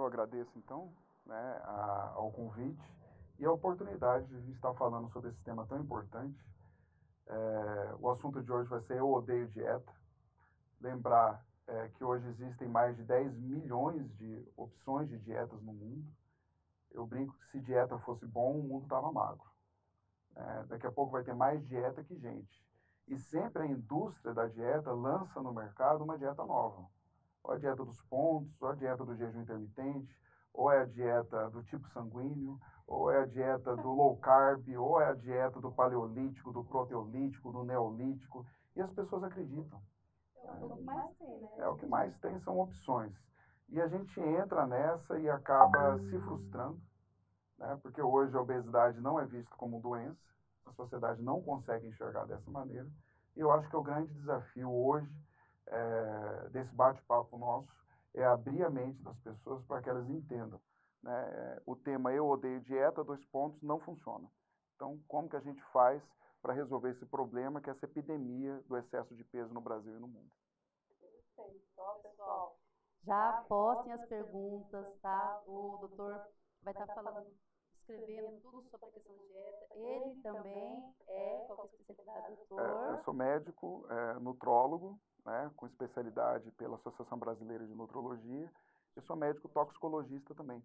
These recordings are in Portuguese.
eu agradeço, então, né, ao convite e a oportunidade de a gente estar falando sobre esse tema tão importante. O assunto de hoje vai ser Eu Odeio Dieta. Lembrar que hoje existem mais de 10 milhões de opções de dietas no mundo. Eu brinco que se dieta fosse bom, o mundo estava magro. Daqui a pouco vai ter mais dieta que gente. E sempre a indústria da dieta lança no mercado uma dieta nova. Ou a dieta dos pontos, ou a dieta do jejum intermitente, ou é a dieta do tipo sanguíneo, ou é a dieta do low carb, ou é a dieta do paleolítico, do proteolítico, do neolítico. E as pessoas acreditam. É o que mais tem, né? É o que mais tem, são opções. E a gente entra nessa e acaba se frustrando, né? Porque hoje a obesidade não é vista como doença, a sociedade não consegue enxergar dessa maneira. E eu acho que o grande desafio hoje desse bate-papo nosso é abrir a mente das pessoas para que elas entendam, né? O tema Eu Odeio Dieta, dois pontos, não funciona. Então, como que a gente faz para resolver esse problema, que é essa epidemia do excesso de peso no Brasil e no mundo? Perfeito. Ó, pessoal, já postem as perguntas, tá? O doutor vai estar falando, escrevendo tudo sobre a questão de dieta. Ele também qual que é a especialidade, Eu doutor? sou médico, nutrólogo, né, com especialidade pela Associação Brasileira de Nutrologia. Eu sou médico toxicologista também.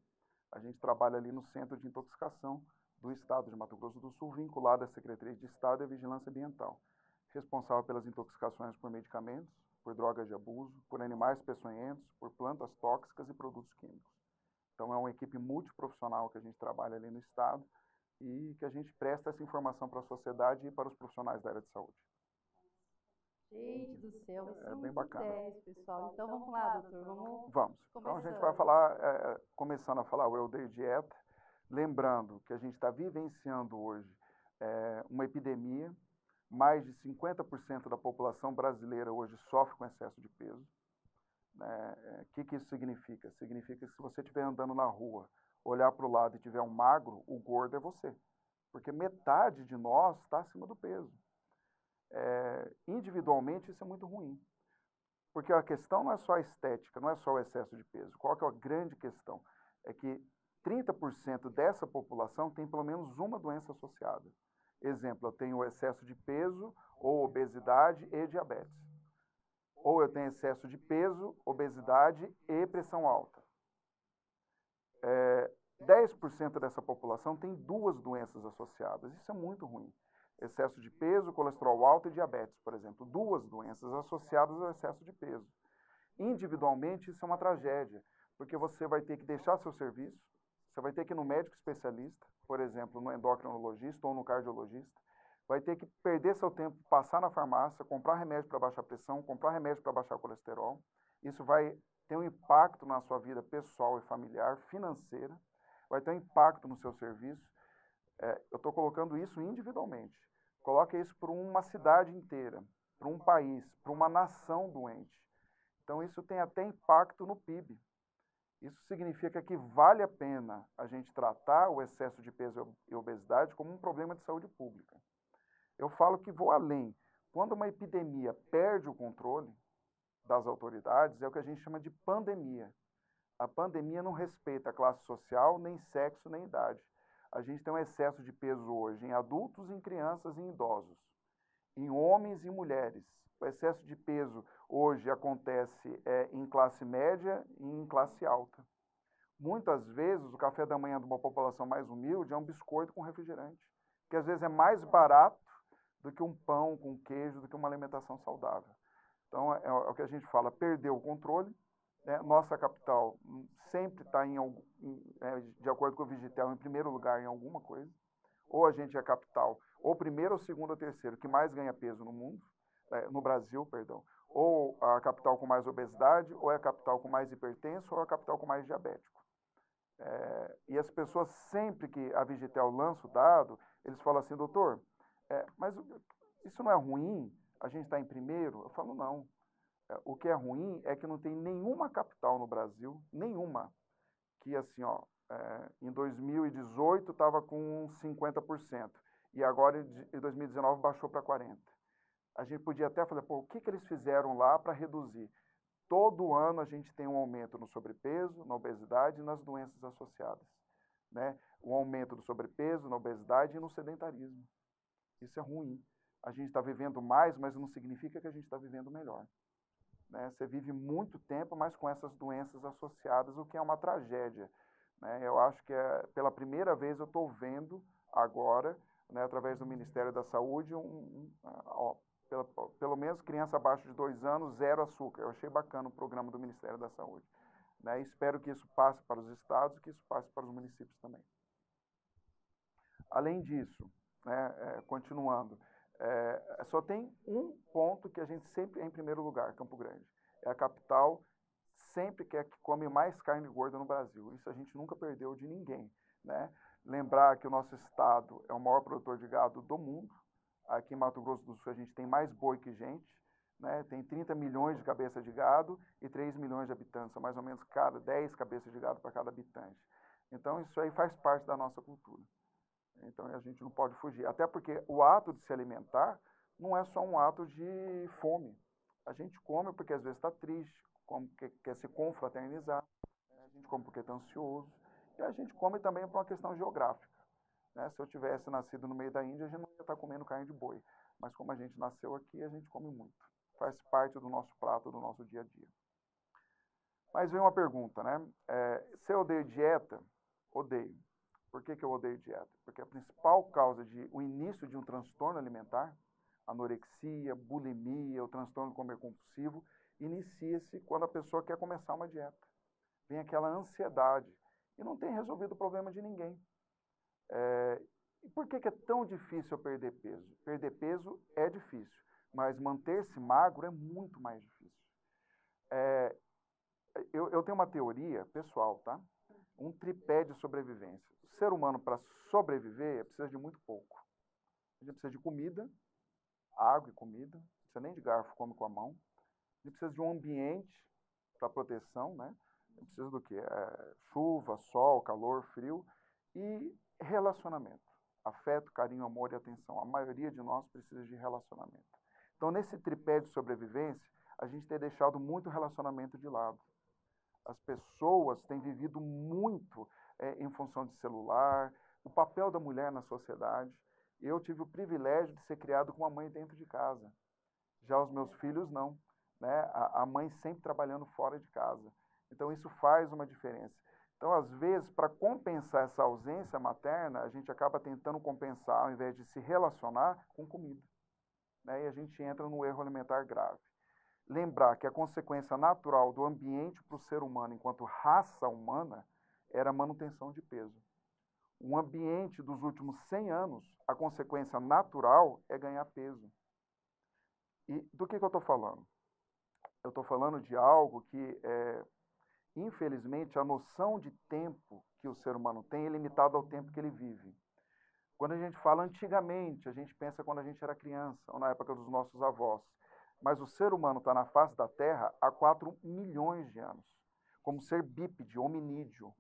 A gente trabalha ali no Centro de Intoxicação do Estado de Mato Grosso do Sul, vinculado à Secretaria de Estado e à Vigilância Ambiental, responsável pelas intoxicações por medicamentos, por drogas de abuso, por animais peçonhentos, por plantas tóxicas e produtos químicos. Então, é uma equipe multiprofissional que a gente trabalha ali no Estado e que a gente presta essa informação para a sociedade e para os profissionais da área de saúde. Gente do céu, vai ser É bem muito bacana. 10, pessoal. Então vamos lá, doutor, vamos Vamos. Então a gente vai começando. falar, começando a falar o Eu Odeio Dieta, lembrando que a gente está vivenciando hoje uma epidemia, mais de 50% da população brasileira hoje sofre com excesso de peso. O que isso significa? Significa que se você estiver andando na rua, olhar para o lado e tiver um magro, o gordo é você. Porque metade de nós está acima do peso. Individualmente, isso é muito ruim. Porque a questão não é só a estética, não é só o excesso de peso. Qual que é a grande questão? É que 30% dessa população tem pelo menos uma doença associada. Exemplo, eu tenho excesso de peso, ou obesidade e diabetes. Ou eu tenho excesso de peso, obesidade e pressão alta. 10% dessa população tem duas doenças associadas. Isso é muito ruim. Excesso de peso, colesterol alto e diabetes, por exemplo. Duas doenças associadas ao excesso de peso. Individualmente, isso é uma tragédia, porque você vai ter que deixar seu serviço, você vai ter que ir no médico especialista, por exemplo, no endocrinologista ou no cardiologista, vai ter que perder seu tempo, passar na farmácia, comprar remédio para baixar a pressão, comprar remédio para baixar o colesterol. Isso vai ter um impacto na sua vida pessoal e familiar, financeira, vai ter um impacto no seu serviço. Eu estou colocando isso individualmente. Coloque isso para uma cidade inteira, para um país, para uma nação doente. Então, isso tem até impacto no PIB. Isso significa que vale a pena a gente tratar o excesso de peso e obesidade como um problema de saúde pública. Eu falo que vou além. Quando uma epidemia perde o controle das autoridades, é o que a gente chama de pandemia. A pandemia não respeita classe social, nem sexo, nem idade. A gente tem um excesso de peso hoje em adultos, em crianças e em idosos, em homens e mulheres. O excesso de peso hoje acontece em classe média e em classe alta. Muitas vezes, o café da manhã de uma população mais humilde é um biscoito com refrigerante, que às vezes é mais barato do que um pão com queijo, do que uma alimentação saudável. Então, é o que a gente fala, perdeu o controle. Nossa capital sempre está, de acordo com o Vigitel, em primeiro lugar em alguma coisa. Ou a gente é a capital, ou primeiro, ou segundo, ou terceiro, que mais ganha peso no mundo, no Brasil, perdão. Ou a capital com mais obesidade, ou é a capital com mais hipertenso, ou a capital com mais diabético. E as pessoas, sempre que a Vigitel lança o dado, eles falam assim, doutor, mas isso não é ruim? A gente está em primeiro? Eu falo, não. O que é ruim é que não tem nenhuma capital no Brasil, nenhuma, que assim, em 2018 estava com 50%, e agora em 2019 baixou para 40%. A gente podia até falar, pô, o que eles fizeram lá para reduzir? todo ano a gente tem um aumento no sobrepeso, na obesidade e nas doenças associadas, né? Um aumento do sobrepeso, na obesidade e no sedentarismo. Isso é ruim. A gente está vivendo mais, mas não significa que a gente está vivendo melhor, né? Você vive muito tempo, mas com essas doenças associadas, o que é uma tragédia, né? Eu acho que pela primeira vez eu estou vendo agora, né, através do Ministério da Saúde, pelo menos criança abaixo de 2 anos, 0 açúcar. Eu achei bacana o programa do Ministério da Saúde, né? Espero que isso passe para os estados e que isso passe para os municípios também. Além disso, né, continuando, só tem um ponto que a gente sempre é em primeiro lugar, Campo Grande. É a capital, sempre que come mais carne gorda no Brasil. Isso a gente nunca perdeu de ninguém, né? Lembrar que o nosso estado é o maior produtor de gado do mundo. Aqui em Mato Grosso do Sul a gente tem mais boi que gente, né? Tem 30 milhões de cabeças de gado e 3 milhões de habitantes, são mais ou menos 10 cabeças de gado para cada habitante. Então isso aí faz parte da nossa cultura. Então a gente não pode fugir. Até porque o ato de se alimentar não é só um ato de fome. A gente come porque às vezes está triste, come porque quer se confraternizar, né? A gente come porque está ansioso. E a gente come também por uma questão geográfica, né? Se eu tivesse nascido no meio da Índia, a gente não ia estar comendo carne de boi. Mas como a gente nasceu aqui, a gente come muito. Faz parte do nosso prato, do nosso dia a dia. Mas vem uma pergunta, né? Se eu odeio dieta, odeio. Por que eu odeio dieta? Porque a principal causa de o início de um transtorno alimentar, anorexia, bulimia, o transtorno comer compulsivo, inicia-se quando a pessoa quer começar uma dieta. Vem aquela ansiedade e não tem resolvido o problema de ninguém. E por que é tão difícil eu perder peso? Perder peso é difícil, mas manter-se magro é muito mais difícil. Eu tenho uma teoria pessoal, tá? Um tripé de sobrevivência. O ser humano, para sobreviver, precisa de muito pouco. A gente precisa de comida, água e comida, não precisa nem de garfo, come com a mão. A gente precisa de um ambiente para proteção, né? A gente precisa do quê? Chuva, sol, calor, frio e relacionamento. Afeto, carinho, amor e atenção. A maioria de nós precisa de relacionamento. Então, nesse tripé de sobrevivência, a gente tem deixado muito relacionamento de lado. As pessoas têm vivido muito em função de celular, o papel da mulher na sociedade. Eu tive o privilégio de ser criado com uma mãe dentro de casa. Já os meus filhos não, né? A mãe sempre trabalhando fora de casa. Então isso faz uma diferença. Então, às vezes, para compensar essa ausência materna, a gente acaba tentando compensar, ao invés de se relacionar, com comida, né? E a gente entra no erro alimentar grave. Lembrar que a consequência natural do ambiente para o ser humano enquanto raça humana era a manutenção de peso. Um ambiente dos últimos 100 anos, a consequência natural é ganhar peso. E do que eu estou falando? Eu estou falando de algo que, infelizmente, a noção de tempo que o ser humano tem é limitada ao tempo que ele vive. Quando a gente fala antigamente, a gente pensa quando a gente era criança, ou na época dos nossos avós. Mas o ser humano está na face da Terra há 4 milhões de anos, como ser bípede, hominídeo.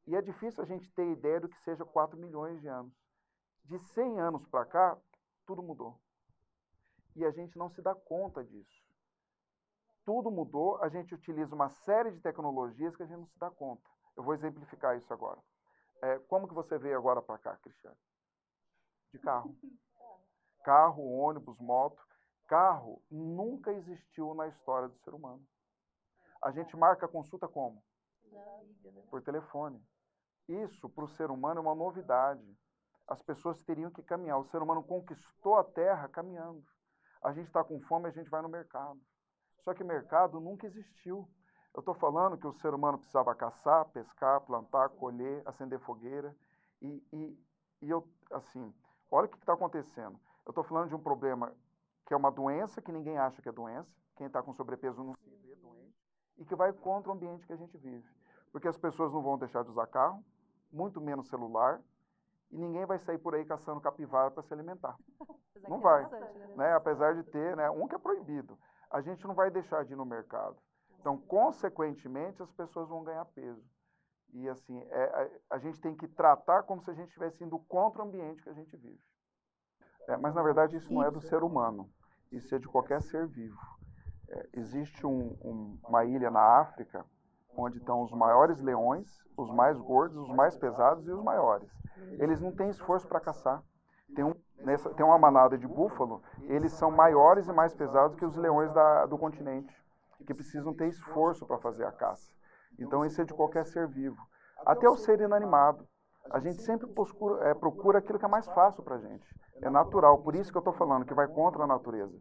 E é difícil a gente ter ideia do que seja 4 milhões de anos. De 100 anos para cá, tudo mudou. E a gente não se dá conta disso. Tudo mudou, a gente utiliza uma série de tecnologias que a gente não se dá conta. Eu vou exemplificar isso agora. Como que você veio agora para cá, Cristiane? De carro. Carro, ônibus, moto. Carro nunca existiu na história do ser humano. A gente marca a consulta como? Por telefone. Isso, para o ser humano, é uma novidade. As pessoas teriam que caminhar. O ser humano conquistou a Terra caminhando. A gente está com fome, a gente vai no mercado. Só que mercado nunca existiu. Eu estou falando que o ser humano precisava caçar, pescar, plantar, colher, acender fogueira. E eu, assim, olha o que está acontecendo. Eu estou falando de um problema que é uma doença que ninguém acha que é doença, quem está com sobrepeso não se vê doente, e que vai contra o ambiente que a gente vive. Porque as pessoas não vão deixar de usar carro, muito menos celular, e ninguém vai sair por aí caçando capivara para se alimentar. Não vai, né? Apesar de ter, né, um que é proibido. A gente não vai deixar de ir no mercado. Então, consequentemente, as pessoas vão ganhar peso. E assim, a gente tem que tratar como se a gente estivesse indo contra o ambiente que a gente vive. Mas, na verdade, isso não é do ser humano. Isso é de qualquer ser vivo. Existe uma ilha na África onde estão os maiores leões, os mais gordos, os mais pesados e os maiores. Eles não têm esforço para caçar. Tem uma manada de búfalo, eles são maiores e mais pesados que os leões do continente, que precisam ter esforço para fazer a caça. Então isso é de qualquer ser vivo. Até o ser inanimado. A gente sempre procura aquilo que é mais fácil para a gente. É natural, por isso que eu estou falando que vai contra a natureza.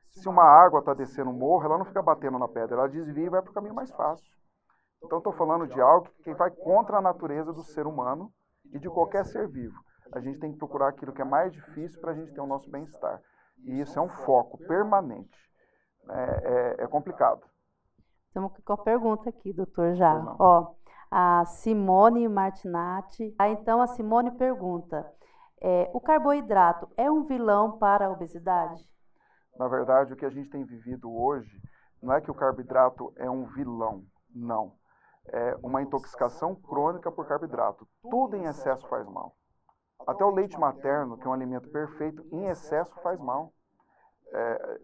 Se uma água está descendo um morro, ela não fica batendo na pedra, ela desvia e vai para o caminho mais fácil. Então estou falando de algo que vai contra a natureza do ser humano e de qualquer ser vivo. A gente tem que procurar aquilo que é mais difícil para a gente ter o nosso bem-estar. E isso é um foco permanente. É complicado. Estamos com a pergunta aqui, doutor, já. Ó, a Simone Martinatti. Então, a Simone pergunta, o carboidrato é um vilão para a obesidade? Na verdade, o que a gente tem vivido hoje, não é que o carboidrato é um vilão, não. É uma intoxicação crônica por carboidrato. Tudo em excesso faz mal. Até o leite materno, que é um alimento perfeito, em excesso faz mal.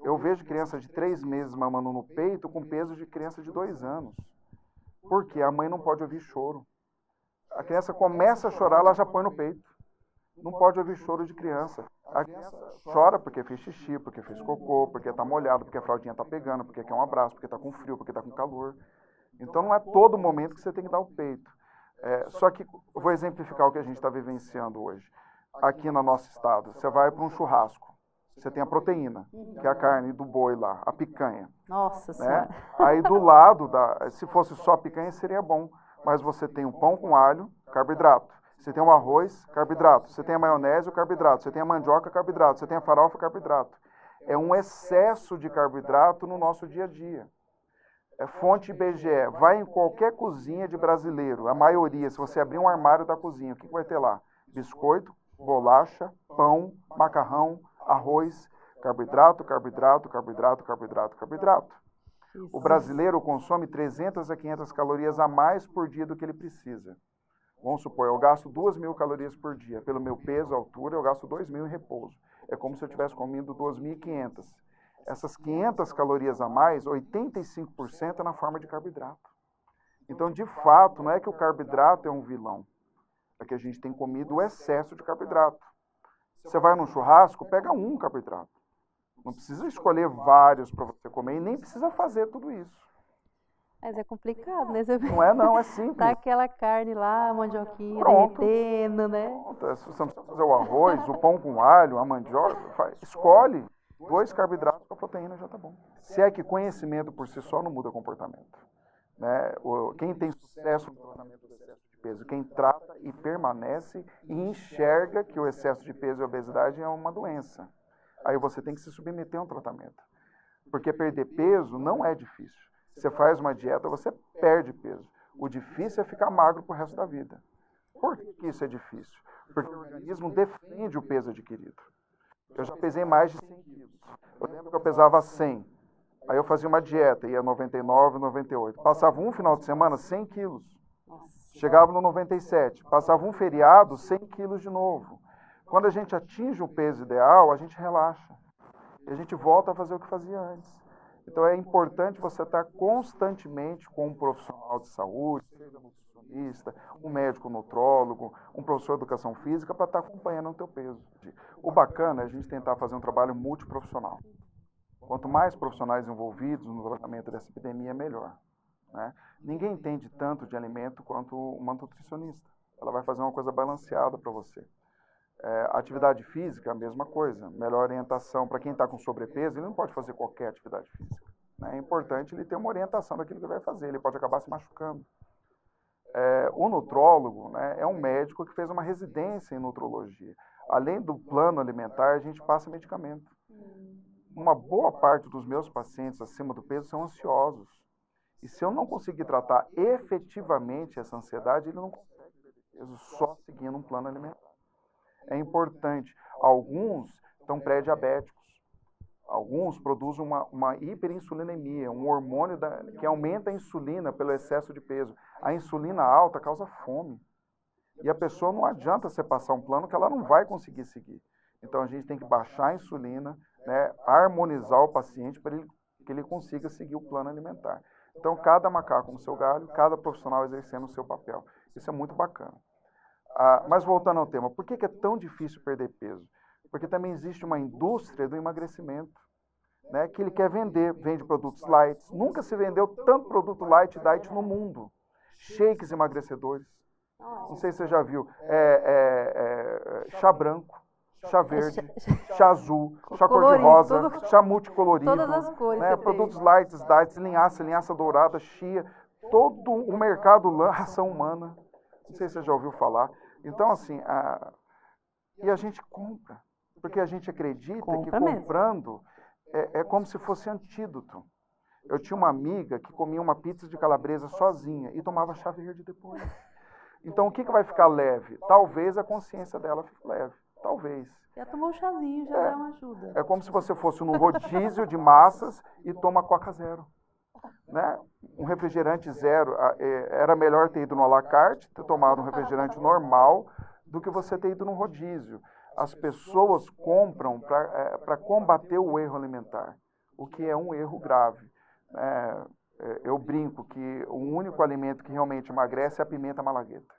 Eu vejo criança de 3 meses mamando no peito com peso de criança de 2 anos. Porque a mãe não pode ouvir choro. A criança começa a chorar, ela já põe no peito. Não pode ouvir choro de criança. A criança chora porque fez xixi, porque fez cocô, porque está molhado, porque a fraldinha está pegando, porque quer um abraço, porque está com frio, porque está com calor. Então não é todo momento que você tem que dar o peito. Só que eu vou exemplificar o que a gente está vivenciando hoje. Aqui no nosso estado, você vai para um churrasco. Você tem a proteína, que é a carne do boi lá, a picanha. Nossa Senhora. Aí do lado, se fosse só a picanha, seria bom. Mas você tem o pão com alho, carboidrato. Você tem o arroz, carboidrato. Você tem a maionese, o carboidrato. Você tem a mandioca, carboidrato. Você tem a farofa, carboidrato. É um excesso de carboidrato no nosso dia a dia. É fonte IBGE. Vai em qualquer cozinha de brasileiro, a maioria, se você abrir um armário da cozinha, o que vai ter lá? Biscoito, bolacha, pão, macarrão, arroz, carboidrato, carboidrato, carboidrato, carboidrato, carboidrato. O brasileiro consome 300 a 500 calorias a mais por dia do que ele precisa. Vamos supor, eu gasto 2.000 calorias por dia. Pelo meu peso, altura, eu gasto 2.000 em repouso. É como se eu tivesse comido 2.500. Essas 500 calorias a mais, 85% é na forma de carboidrato. Então, de fato, não é que o carboidrato é um vilão. É que a gente tem comido o excesso de carboidrato. Você vai num churrasco, pega um carboidrato. Não precisa escolher vários para você comer e nem precisa fazer tudo isso. Mas é complicado, né? Não, é simples. Tá aquela carne lá, a mandioquinha derretendo, né? Pronto. Se você não precisa fazer o arroz, o pão com alho, a mandioca, escolhe 2 carboidratos para a proteína, já tá bom. Se é que conhecimento por si só não muda comportamento. Né? Quem tem sucesso no tratamento do excesso de peso, quem trata e permanece e enxerga que o excesso de peso e a obesidade é uma doença. Aí você tem que se submeter a um tratamento. Porque perder peso não é difícil. Você faz uma dieta, você perde peso. O difícil é ficar magro pro resto da vida. Por que isso é difícil? Porque o organismo defende o peso adquirido. Eu já pesei mais de 100 quilos. Eu lembro que eu pesava 100. Aí eu fazia uma dieta, ia 99, 98. Passava um final de semana, 100 quilos. Chegava no 97. Passava um feriado, 100 quilos de novo. Quando a gente atinge o peso ideal, a gente relaxa. E a gente volta a fazer o que fazia antes. Então é importante você estar constantemente com um profissional de saúde, seja nutricionista, um médico nutrólogo, um professor de educação física, para estar acompanhando o teu peso. O bacana é a gente tentar fazer um trabalho multiprofissional. Quanto mais profissionais envolvidos no tratamento dessa epidemia, melhor. Né? Ninguém entende tanto de alimento quanto uma nutricionista. Ela vai fazer uma coisa balanceada para você. Atividade física, a mesma coisa. Melhor orientação para quem está com sobrepeso, ele não pode fazer qualquer atividade física. Né? É importante ele ter uma orientação daquilo que ele vai fazer, ele pode acabar se machucando. O nutrólogo, né, é um médico que fez uma residência em nutrologia. Além do plano alimentar, a gente passa medicamento. Uma boa parte dos meus pacientes acima do peso são ansiosos. E se eu não conseguir tratar efetivamente essa ansiedade, ele não consegue perder peso só seguindo um plano alimentar. É importante. Alguns estão pré-diabéticos. Alguns produzem uma hiperinsulinemia, um hormônio que aumenta a insulina pelo excesso de peso. A insulina alta causa fome. E a pessoa não adianta você passar um plano que ela não vai conseguir seguir. Então a gente tem que baixar a insulina, né, harmonizar o paciente para ele que ele consiga seguir o plano alimentar. Então, cada macaco no seu galho, cada profissional exercendo o seu papel. Isso é muito bacana. Mas voltando ao tema, por que é tão difícil perder peso? Porque também existe uma indústria do emagrecimento, né, que ele quer vender, vende produtos light. Nunca se vendeu tanto produto light e diet no mundo. Shakes emagrecedores. Não sei se você já viu. Chá branco, chá verde, chá azul, chá cor-de-rosa, chá multicolorido. Todas as cores. Né, produtos light, diet, linhaça dourada, chia. Todo o mercado ração humana. Não sei se você já ouviu falar. Então, assim, e a gente compra. Porque a gente acredita que comprando é como se fosse antídoto. Eu tinha uma amiga que comia uma pizza de calabresa sozinha e tomava chá verde depois. Então, o que vai ficar leve? Talvez a consciência dela fique leve. Talvez. Já tomou um chazinho, já dá uma ajuda. É como se você fosse num rodízio de massas e toma Coca Zero. Né? Um refrigerante zero, era melhor ter ido no à la carte, ter tomado um refrigerante normal, do que você ter ido num rodízio. As pessoas compram para combater o erro alimentar, o que é um erro grave. Eu brinco que o único alimento que realmente emagrece é a pimenta malagueta.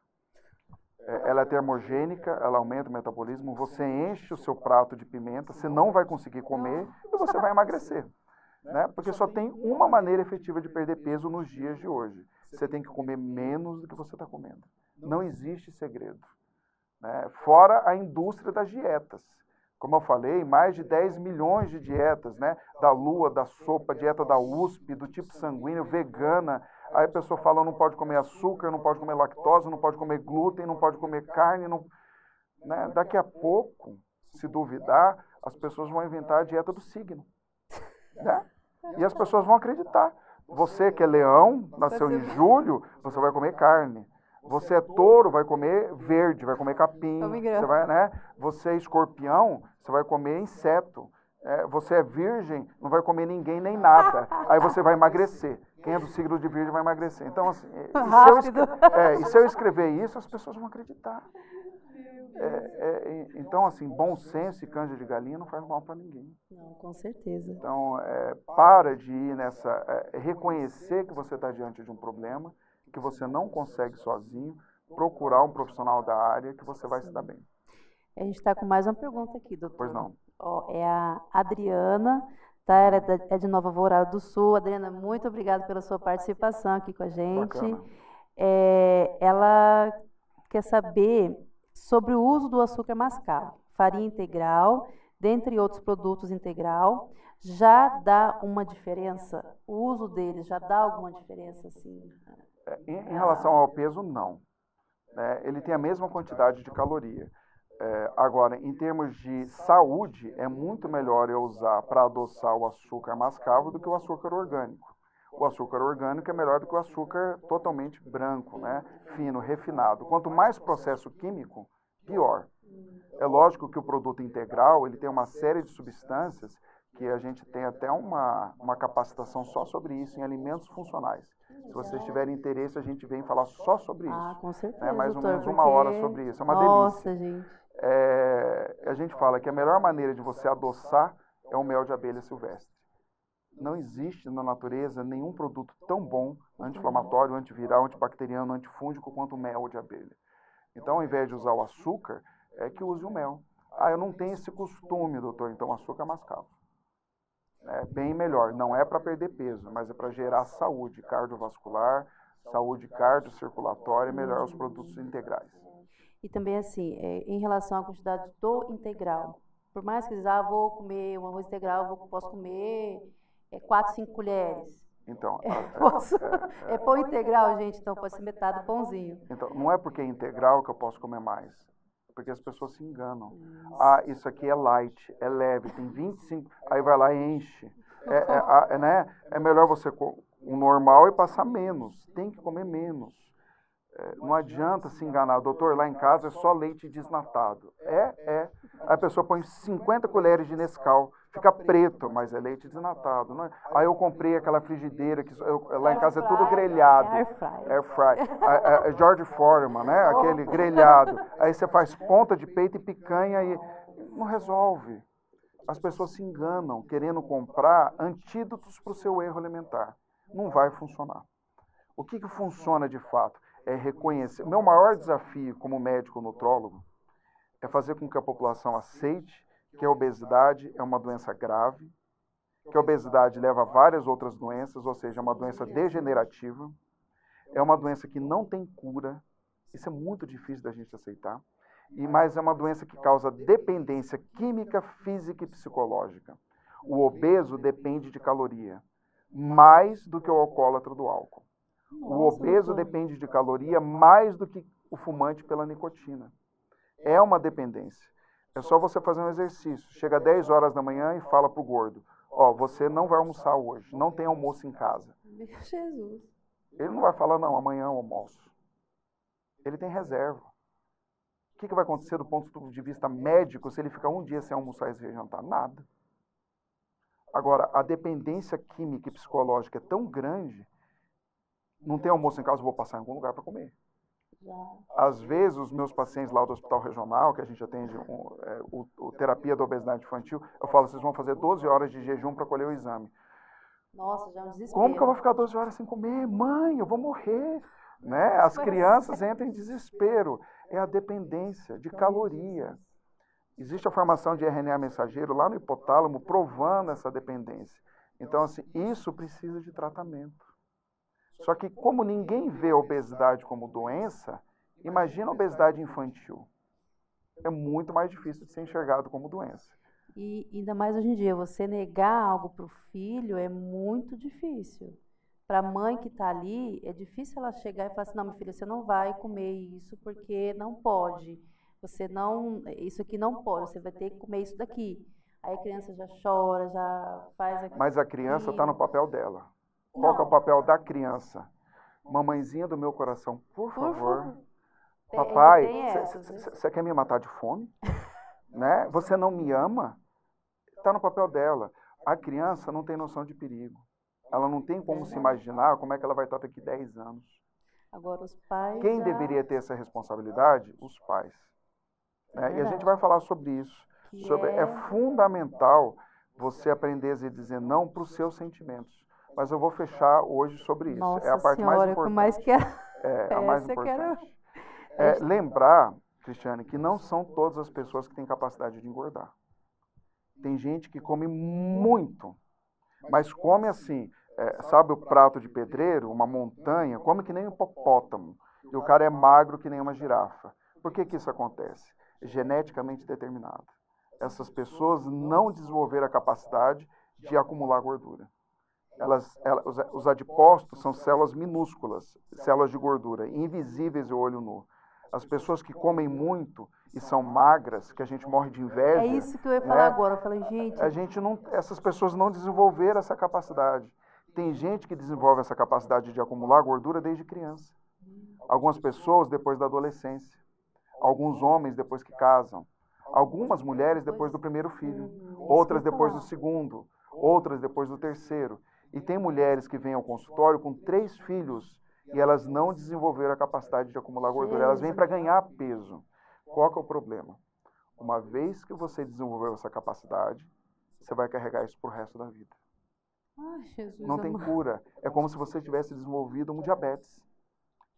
Ela é termogênica, ela aumenta o metabolismo, você enche o seu prato de pimenta, você não vai conseguir comer e você vai emagrecer. Né? Porque só tem uma maneira efetiva de perder peso nos dias de hoje. Você tem que comer menos do que você está comendo. Não existe segredo. Né? Fora a indústria das dietas. Como eu falei, mais de 10 milhões de dietas, né? Da Lua, da Sopa, dieta da USP, do tipo sanguíneo, vegana. Aí a pessoa fala, não pode comer açúcar, não pode comer lactose, não pode comer glúten, não pode comer carne. Não... Né? Daqui a pouco, se duvidar, as pessoas vão inventar a dieta do signo. Né? E as pessoas vão acreditar. Você que é leão, nasceu em julho, você vai comer carne. Você é touro, vai comer verde, vai comer capim. Você, né? Você é escorpião, você vai comer inseto. Você é virgem, não vai comer ninguém nem nada. Aí você vai emagrecer. Quem é do signo de virgem vai emagrecer. Então, assim, e se eu escrever isso, as pessoas vão acreditar. Então, assim, bom senso e canja de galinha não faz mal para ninguém. Não, com certeza. Então, para de ir reconhecer que você está diante de um problema, que você não consegue sozinho, procurar um profissional da área que você vai se dar bem. A gente está com mais uma pergunta aqui, doutor. Pois não. É a Adriana, tá? Ela é de Nova Alvorada do Sul. Adriana, muito obrigada pela sua participação aqui com a gente. Ela quer saber sobre o uso do açúcar mascavo, farinha integral, dentre outros produtos integral. Já dá uma diferença? O uso deles já dá alguma diferença, assim? Em relação ao peso, não. Ele tem a mesma quantidade de caloria. Agora, em termos de saúde, é muito melhor eu usar para adoçar o açúcar mascavo do que o açúcar orgânico. O açúcar orgânico é melhor do que o açúcar totalmente branco, né? Fino, refinado. Quanto mais processo químico, pior. É lógico que o produto integral ele tem uma série de substâncias que a gente tem até uma capacitação só sobre isso em alimentos funcionais. Se vocês tiverem interesse, a gente vem falar só sobre isso. Com certeza, mais ou menos uma hora sobre isso. É uma delícia. Nossa, gente. A gente fala que a melhor maneira de você adoçar é o mel de abelha silvestre. Não existe na natureza nenhum produto tão bom, anti-inflamatório, antiviral, antibacteriano, antifúngico, quanto o mel de abelha. Então, ao invés de usar o açúcar, que use o mel. Eu não tenho esse costume, doutor, então açúcar mascavo. É bem melhor. Não é para perder peso, mas é para gerar saúde cardiovascular, saúde cardiocirculatória, melhorar os produtos integrais. E também, assim, em relação à quantidade do integral, por mais que vou comer um arroz integral, posso comer 4, 5 colheres. Então, pão integral, gente, então pode ser metade do pãozinho. Então, não é porque é integral que eu posso comer mais. Porque as pessoas se enganam. Isso aqui é light, é leve, tem 25, aí vai lá e enche. Né? É melhor você comer o normal e passar menos. Tem que comer menos. Não adianta se enganar. Doutor, lá em casa é só leite desnatado. Aí a pessoa põe 50 colheres de Nescau, fica preto, mas é leite desnatado. Não é? Aí eu comprei aquela frigideira, lá em casa é tudo grelhado. Air fry. George Foreman, né? Aquele grelhado. Aí você faz ponta de peito e picanha e não resolve. As pessoas se enganam querendo comprar antídotos para o seu erro alimentar. Não vai funcionar. O que funciona de fato? É reconhecer. Meu maior desafio como médico nutrólogo é fazer com que a população aceite que a obesidade é uma doença grave, que a obesidade leva a várias outras doenças, ou seja, é uma doença degenerativa, é uma doença que não tem cura, isso é muito difícil da gente aceitar, mas é uma doença que causa dependência química, física e psicológica. O obeso depende de caloria, mais do que o alcoólatra do álcool. O obeso depende de caloria mais do que o fumante pela nicotina. É uma dependência. É só você fazer um exercício. Chega às 10 horas da manhã e fala para o gordo, você não vai almoçar hoje, não tem almoço em casa. Meu Jesus. Ele não vai falar, não, amanhã eu almoço. Ele tem reserva. O que vai acontecer do ponto de vista médico se ele ficar um dia sem almoçar e sem jantar? Nada. Agora, a dependência química e psicológica é tão grande, não tem almoço em casa, eu vou passar em algum lugar para comer. Às vezes, os meus pacientes lá do Hospital Regional, que a gente atende terapia da obesidade infantil, eu falo, vocês vão fazer 12 horas de jejum para colher o exame. Nossa, já é um desespero. Como que eu vou ficar 12 horas sem comer? Mãe, eu vou morrer. Né? As crianças entram em desespero. É a dependência de caloria. Existe a formação de RNA mensageiro lá no hipotálamo provando essa dependência. Então, assim, isso precisa de tratamento. Só que como ninguém vê a obesidade como doença, imagina a obesidade infantil. É muito mais difícil de ser enxergado como doença. E ainda mais hoje em dia, você negar algo para o filho é muito difícil. Para a mãe que está ali, é difícil ela chegar e falar assim, não, minha filha, você não vai comer isso porque não pode. Isso aqui não pode, você vai ter que comer isso daqui. Aí a criança já chora, já faz aquilo. Mas a criança está no papel dela. Qual que é o papel da criança? Mamãezinha do meu coração, por favor. Papai, você quer me matar de fome? Né? Você não me ama? Está no papel dela. A criança não tem noção de perigo. Ela não tem como se imaginar como é que ela vai estar daqui 10 anos. Agora os pais. Quem deveria ter essa responsabilidade? Os pais. Né? E a gente vai falar sobre isso. É fundamental você aprender a dizer não para os seus sentimentos. Mas eu vou fechar hoje sobre isso. Nossa é a parte senhora, mais importante. Eu mais quero... É a mais importante. Lembrar, Cristiane, que não são todas as pessoas que têm capacidade de engordar. Tem gente que come muito, mas come assim, sabe o prato de pedreiro, uma montanha, come que nem um hipopótamo. E o cara é magro que nem uma girafa. Por que isso acontece? É geneticamente determinado. Essas pessoas não desenvolveram a capacidade de acumular gordura. Os adipócitos são células minúsculas, células de gordura, invisíveis ao olho nu. As pessoas que comem muito e são magras, que a gente morre de inveja. É isso que eu ia falar agora. Eu falei, gente. Essas pessoas não desenvolveram essa capacidade. Tem gente que desenvolve essa capacidade de acumular gordura desde criança. Algumas pessoas depois da adolescência. Alguns homens depois que casam. Algumas mulheres depois do primeiro filho. Outras depois do segundo. Outras depois do terceiro. E tem mulheres que vêm ao consultório com 3 filhos e elas não desenvolveram a capacidade de acumular gordura. Elas vêm para ganhar peso. Qual que é o problema? Uma vez que você desenvolveu essa capacidade, você vai carregar isso pro resto da vida. Ai, Jesus, não tem cura. É como se você tivesse desenvolvido um diabetes.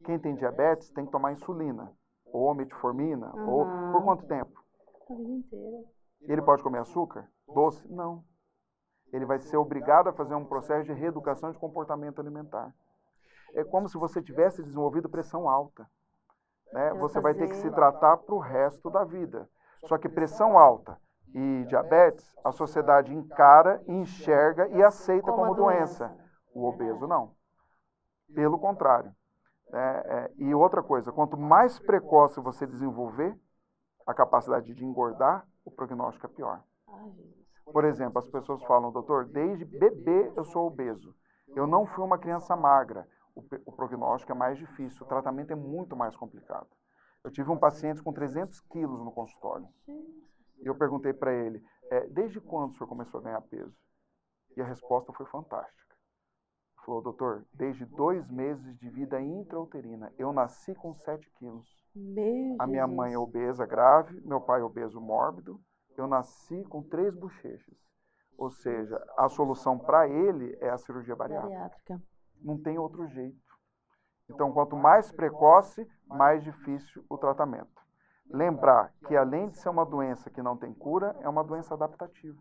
Quem tem diabetes tem que tomar insulina, ou metformina, ou por quanto tempo? A vida inteira. Ele pode comer açúcar? Doce? Não. Ele vai ser obrigado a fazer um processo de reeducação de comportamento alimentar. É como se você tivesse desenvolvido pressão alta. Né? Você vai ter que se tratar para o resto da vida. Só que pressão alta e diabetes, a sociedade encara, enxerga e aceita como doença. O obeso não. Pelo contrário. E outra coisa, quanto mais precoce você desenvolver a capacidade de engordar, o prognóstico é pior. Por exemplo, as pessoas falam, doutor, desde bebê eu sou obeso. Eu não fui uma criança magra. O prognóstico é mais difícil, o tratamento é muito mais complicado. Eu tive um paciente com 300 quilos no consultório. E eu perguntei para ele, desde quando o senhor começou a ganhar peso? E a resposta foi fantástica. Ele falou, doutor, desde 2 meses de vida intrauterina. Eu nasci com 7 quilos. A minha mãe é obesa grave, meu pai é obeso mórbido, eu nasci com 3 bochechas. Ou seja, a solução para ele é a cirurgia bariátrica. Não tem outro jeito. Então, quanto mais precoce, mais difícil o tratamento. Lembrar que, além de ser uma doença que não tem cura, é uma doença adaptativa.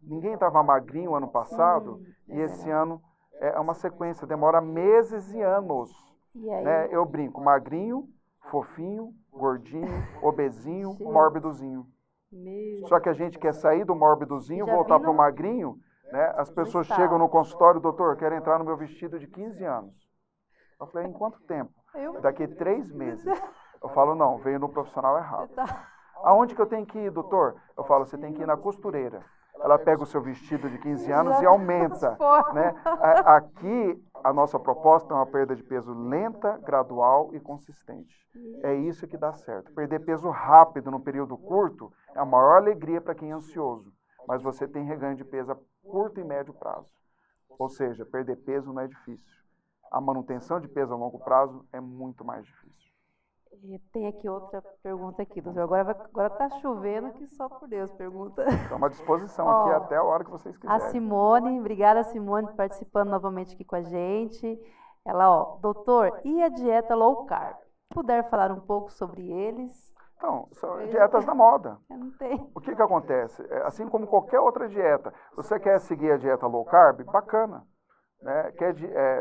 Ninguém estava magrinho ano passado e esse ano é uma sequência, demora meses e anos. Né? Eu brinco, magrinho, fofinho, gordinho, obesinho, mórbidozinho. Só que a gente quer sair do mórbidozinho, voltar para o magrinho, né? As pessoas chegam no consultório, doutor, quero entrar no meu vestido de 15 anos. Eu falei, em quanto tempo? Daqui 3 meses. Eu falo, não, veio no profissional errado. Aonde que eu tenho que ir, doutor? Eu falo, você tem que ir na costureira. Ela pega o seu vestido de 15 anos e aumenta. Né? Aqui, a nossa proposta é uma perda de peso lenta, gradual e consistente. É isso que dá certo. Perder peso rápido num período curto é a maior alegria para quem é ansioso. Mas você tem reganho de peso a curto e médio prazo. Ou seja, perder peso não é difícil. A manutenção de peso a longo prazo é muito mais difícil. Tem aqui outra pergunta aqui, doutor. Agora tá chovendo que só por Deus pergunta. Estamos à disposição aqui até a hora que vocês quiserem. A Simone, obrigada Simone por participando novamente aqui com a gente. Ela, doutor, e a dieta low carb? Puder falar um pouco sobre eles? Então, são dietas da moda. Não tem. O que acontece? Assim como qualquer outra dieta, você quer seguir a dieta low carb? Bacana. Né?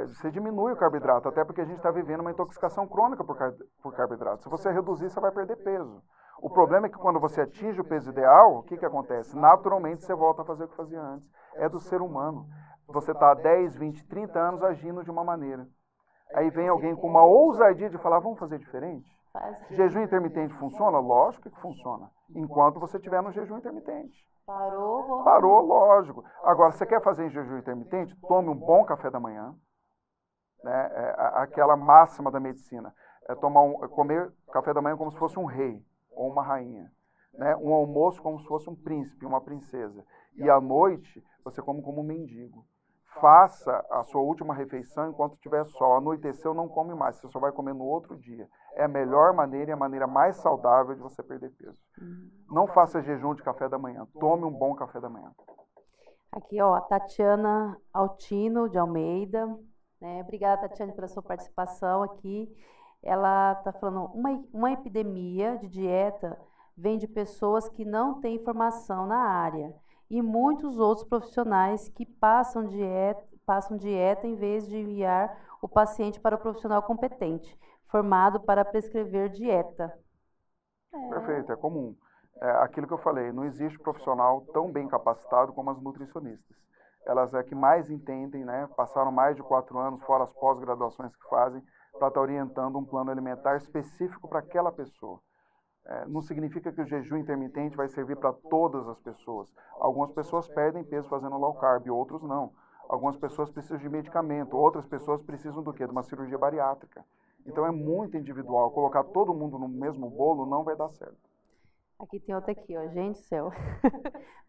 Você diminui o carboidrato, até porque a gente está vivendo uma intoxicação crônica por carboidrato. Se você reduzir, você vai perder peso. O problema é que quando você atinge o peso ideal, o que acontece? Naturalmente você volta a fazer o que fazia antes. É do ser humano. Você está há 10, 20, 30 anos agindo de uma maneira. Aí vem alguém com uma ousadia de falar, vamos fazer diferente? Jejum intermitente funciona? Lógico que funciona. Enquanto você estiver no jejum intermitente. Parou, lógico. Agora, você quer fazer em jejum intermitente? Tome um bom café da manhã. Né? Aquela máxima da medicina. Comer café da manhã como se fosse um rei ou uma rainha. Né? Um almoço como se fosse um príncipe, uma princesa. E à noite, você come como um mendigo. Faça a sua última refeição enquanto tiver sol. Anoiteceu, não come mais. Você só vai comer no outro dia. É a melhor maneira e a maneira mais saudável de você perder peso. Não faça jejum de café da manhã. Tome um bom café da manhã. Aqui, ó, a Tatiana Altino de Almeida. Né? Obrigada, Tatiana, pela sua participação aqui. Ela está falando, uma epidemia de dieta vem de pessoas que não têm formação na área. E muitos outros profissionais que passam dieta em vez de enviar o paciente para o profissional competente, formado para prescrever dieta. Perfeito, é comum. Aquilo que eu falei, não existe profissional tão bem capacitado como as nutricionistas. Elas é que mais entendem, né? Passaram mais de 4 anos, fora as pós-graduações que fazem, para estar orientando um plano alimentar específico para aquela pessoa. Não significa que o jejum intermitente vai servir para todas as pessoas. Algumas pessoas perdem peso fazendo low carb, outros não. Algumas pessoas precisam de medicamento, outras pessoas precisam do quê? De uma cirurgia bariátrica. Então é muito individual. Colocar todo mundo no mesmo bolo não vai dar certo. Aqui tem outra aqui, ó. Gente do céu.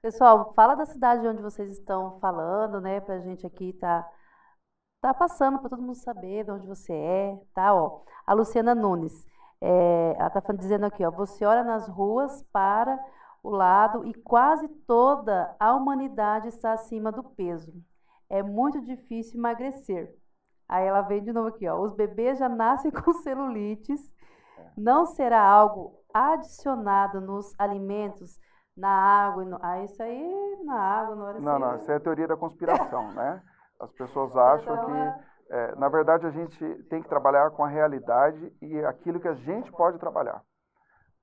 Pessoal, fala da cidade onde vocês estão falando, né? Pra gente aqui tá passando para todo mundo saber de onde você é, tá? Ó, a Luciana Nunes. Ela está dizendo aqui, ó, você olha nas ruas para o lado e quase toda a humanidade está acima do peso. É muito difícil emagrecer. Aí ela vem de novo aqui, ó, os bebês já nascem com celulites. Não será algo adicionado nos alimentos, na água? Isso aí, na água, na hora de Não, isso é a teoria da conspiração, né? As pessoas acham que... na verdade, a gente tem que trabalhar com a realidade e aquilo que a gente pode trabalhar.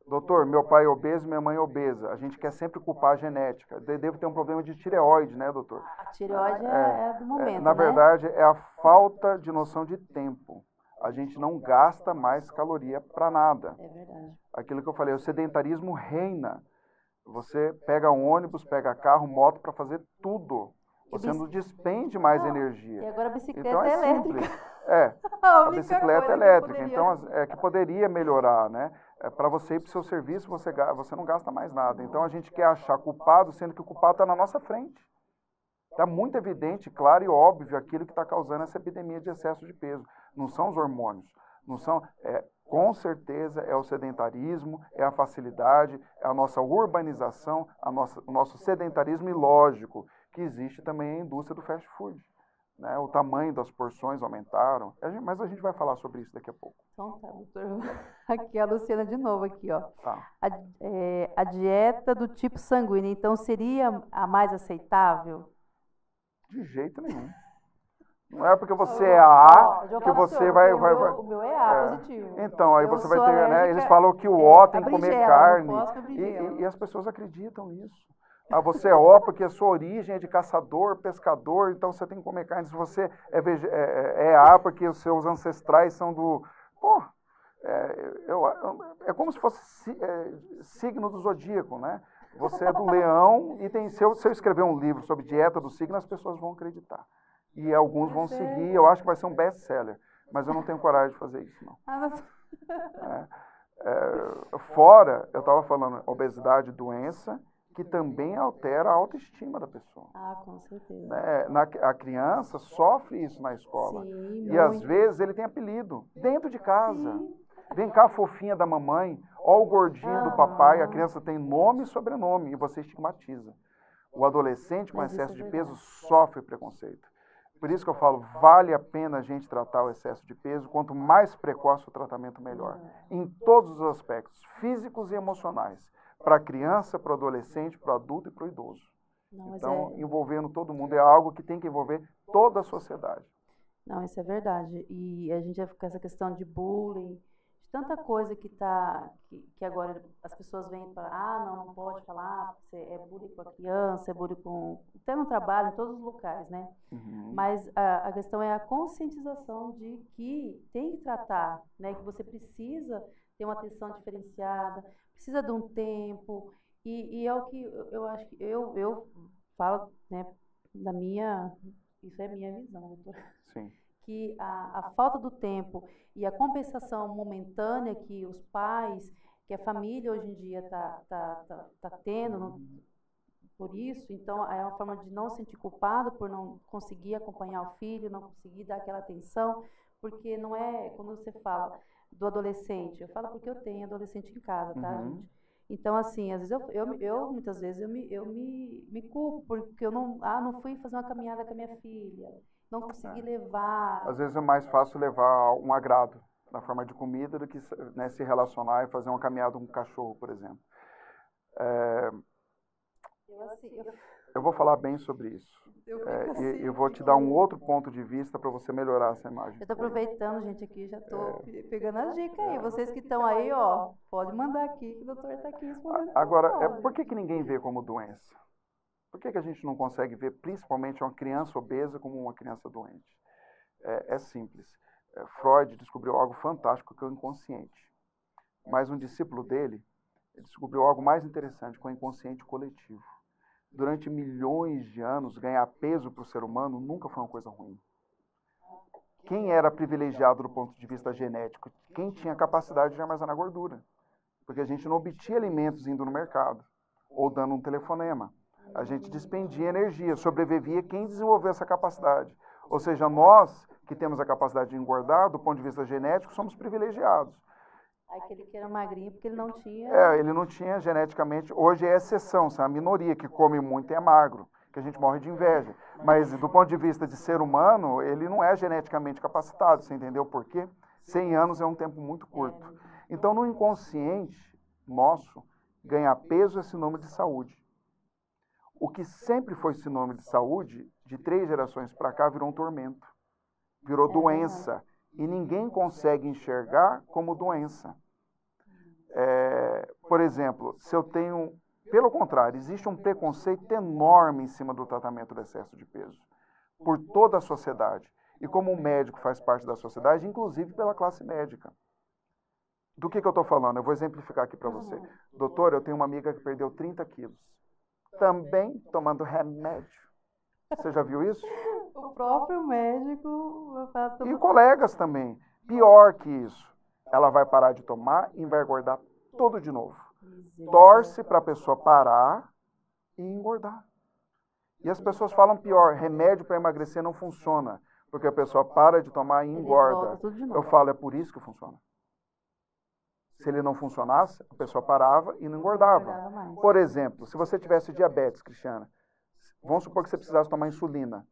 Doutor, meu pai é obeso, minha mãe é obesa. A gente quer sempre culpar a genética. Devo ter um problema de tireoide, né, doutor? A tireoide é do momento, na verdade, é a falta de noção de tempo. A gente não gasta mais caloria para nada. É verdade. Aquilo que eu falei, o sedentarismo reina. Você pega um ônibus, pega carro, moto para fazer tudo. Você não despende mais energia. E agora a bicicleta então, é elétrica. A bicicleta elétrica. Então, que poderia melhorar, né? Para você ir para o seu serviço, você não gasta mais nada. Então, a gente quer achar culpado, sendo que o culpado está na nossa frente. Está muito evidente, claro e óbvio aquilo que está causando essa epidemia de excesso de peso. Não são os hormônios. Não são, Com certeza é o sedentarismo, é a facilidade, é a nossa urbanização, o nosso sedentarismo, e lógico que existe também a indústria do fast food. Né? O tamanho das porções aumentaram, mas a gente vai falar sobre isso daqui a pouco. Então tá, doutor. Aqui a Luciana de novo, aqui, ó. Tá. A dieta do tipo sanguíneo, então, seria a mais aceitável? De jeito nenhum. Não é porque você é A que você vai... O meu é A positivo. Então, aí você vai ter, né? Eles falam que o O tem que comer carne. E as pessoas acreditam nisso. Ah, você é O porque a sua origem é de caçador, pescador, então você tem que comer carne. Se você é A porque os seus ancestrais são do... Pô, é como se fosse signo do zodíaco, né? Você é do leão e tem... Se eu escrever um livro sobre dieta do signo, as pessoas vão acreditar. E alguns vão seguir, eu acho que vai ser um best-seller. Mas eu não tenho coragem de fazer isso, não. Fora, eu estava falando, obesidade, doença, que também altera a autoestima da pessoa. Ah, com certeza. Né? A criança sofre isso na escola. Sim, e muito. Às vezes ele tem apelido, dentro de casa. Sim. Vem cá, fofinha da mamãe, ó o gordinho do papai, a criança tem nome e sobrenome, e você estigmatiza. O adolescente com excesso de peso sofre preconceito. Por isso que eu falo, vale a pena a gente tratar o excesso de peso, quanto mais precoce o tratamento, melhor. Em todos os aspectos, físicos e emocionais. Para a criança, para o adolescente, para o adulto e para o idoso. Então, envolvendo todo mundo, é algo que tem que envolver toda a sociedade. Não, isso é verdade. E a gente vai ficar essa questão de bullying, de tanta coisa que agora as pessoas vêm para, não pode falar, você é bullying com a criança, é bullying até no trabalho, em todos os locais, né? Uhum. Mas a questão é a conscientização de que tem que tratar, né? Que você precisa ter uma atenção diferenciada, precisa de um tempo, e é o que eu acho que eu falo, né, isso é minha visão, doutor. Sim. Que a falta do tempo e a compensação momentânea que os pais, que a família hoje em dia tá tendo por isso, então é uma forma de não se sentir culpado por não conseguir acompanhar o filho, não conseguir dar aquela atenção, porque não é, quando você fala do adolescente, eu falo porque eu tenho adolescente em casa, tá, gente? Então, assim, às vezes muitas vezes eu me culpo, porque eu não fui fazer uma caminhada com a minha filha, não consegui levar. Às vezes é mais fácil levar um agrado na forma de comida do que, né, se relacionar e fazer uma caminhada com um cachorro, por exemplo. Eu vou falar bem sobre isso. Eu vou te dar um outro ponto de vista para você melhorar essa imagem. Eu estou aproveitando, gente, aqui, já estou pegando a dica aí. Vocês que estão aí, ó, pode mandar aqui, que o doutor está aqui respondendo. Agora, por que ninguém vê como doença? Por que a gente não consegue ver, principalmente, uma criança obesa como uma criança doente? É simples. Freud descobriu algo fantástico, que é o inconsciente. Mas um discípulo dele descobriu algo mais interessante, que é o inconsciente coletivo. Durante milhões de anos, ganhar peso para o ser humano nunca foi uma coisa ruim. Quem era privilegiado do ponto de vista genético? Quem tinha capacidade de armazenar gordura. Porque a gente não obtinha alimentos indo no mercado ou dando um telefonema. A gente despendia energia, sobrevivia quem desenvolveu essa capacidade. Ou seja, nós que temos a capacidade de engordar, do ponto de vista genético, somos privilegiados. Aquele que era magrinho porque ele não tinha... ele não tinha geneticamente... Hoje é exceção, é a minoria que come muito e é magro, que a gente morre de inveja. Mas do ponto de vista de ser humano, ele não é geneticamente capacitado, você entendeu por quê? 100 anos é um tempo muito curto. Então, no inconsciente nosso, ganhar peso é sinônimo de saúde. O que sempre foi sinônimo de saúde, de 3 gerações para cá, virou um tormento. Virou doença. E ninguém consegue enxergar como doença. Por exemplo, se eu tenho... Pelo contrário, existe um preconceito enorme em cima do tratamento do excesso de peso. Por toda a sociedade. E como o médico faz parte da sociedade, inclusive pela classe médica. Do que eu estou falando? Eu vou exemplificar aqui para você. Doutor, eu tenho uma amiga que perdeu 30 quilos. Também tomando remédio. Você já viu isso? O próprio médico... E colegas também. Pior que isso. Ela vai parar de tomar e vai engordar tudo de novo. Torce para a pessoa parar e engordar. E as pessoas falam pior. Remédio para emagrecer não funciona. Porque a pessoa para de tomar e engorda. Eu falo, é por isso que funciona. Se ele não funcionasse, a pessoa parava e não engordava. Por exemplo, se você tivesse diabetes, Cristiana, vamos supor que você precisasse tomar insulina.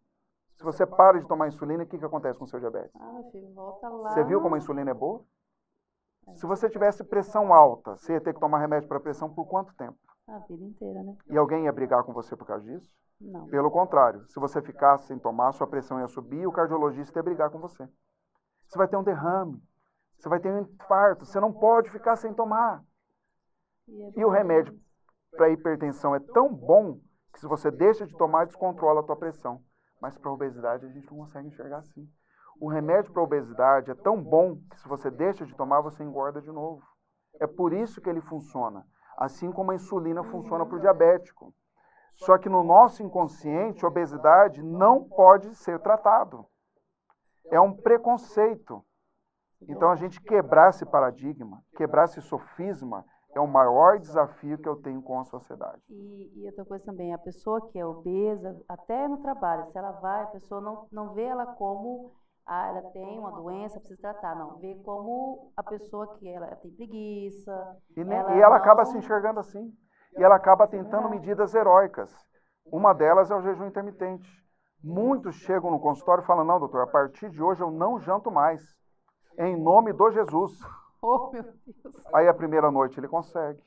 Se você para de tomar insulina, o que acontece com o seu diabetes? Meu filho, volta lá. Você viu como a insulina é boa? Se você tivesse pressão alta, você ia ter que tomar remédio para pressão por quanto tempo? A vida inteira, né? E alguém ia brigar com você por causa disso? Não. Pelo contrário, se você ficasse sem tomar, sua pressão ia subir e o cardiologista ia brigar com você. Você vai ter um derrame, você vai ter um infarto, você não pode ficar sem tomar. E o remédio para hipertensão é tão bom que se você deixa de tomar, descontrola a tua pressão. Mas para obesidade a gente não consegue enxergar assim. O remédio para obesidade é tão bom que se você deixa de tomar, você engorda de novo. É por isso que ele funciona. Assim como a insulina funciona para o diabético. Só que no nosso inconsciente, a obesidade não pode ser tratado. É um preconceito. Então, a gente quebrar esse paradigma, quebrar esse sofisma, é o maior desafio que eu tenho com a sociedade. E outra coisa também, a pessoa que é obesa, até no trabalho, se ela vai, a pessoa não vê ela como, ela tem uma doença, precisa tratar, não. Vê como a pessoa que ela tem preguiça. E ela acaba se enxergando assim. E ela acaba tentando medidas heróicas. Uma delas é o jejum intermitente. Muitos chegam no consultório e falam, não, doutor, a partir de hoje eu não janto mais. Em nome do Jesus. Oh, meu Deus. Aí a primeira noite ele consegue.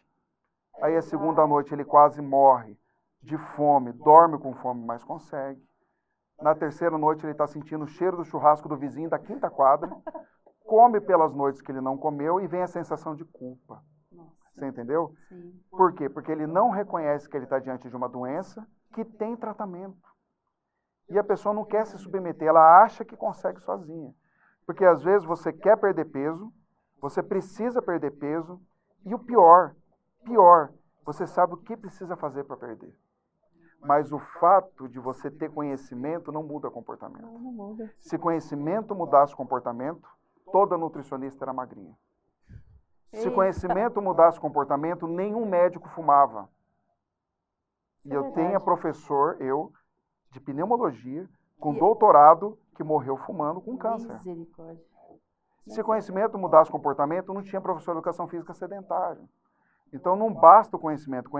Aí a segunda noite ele quase morre de fome, dorme com fome, mas consegue. Na terceira noite ele está sentindo o cheiro do churrasco do vizinho da quinta quadra, come pelas noites que ele não comeu e vem a sensação de culpa. Você entendeu? Sim. Por quê? Porque ele não reconhece que ele está diante de uma doença que tem tratamento. E a pessoa não quer se submeter, ela acha que consegue sozinha. Porque às vezes você quer perder peso, você precisa perder peso, e o pior, você sabe o que precisa fazer para perder. Mas o fato de você ter conhecimento não muda comportamento. Não muda. Se conhecimento mudasse comportamento, toda nutricionista era magrinha. Se conhecimento mudasse comportamento, nenhum médico fumava. E eu tenho professor, de pneumologia, com doutorado, que morreu fumando com câncer. Misericórdia. Se conhecimento mudasse comportamento, não tinha professor de educação física sedentário. Então não basta o conhecimento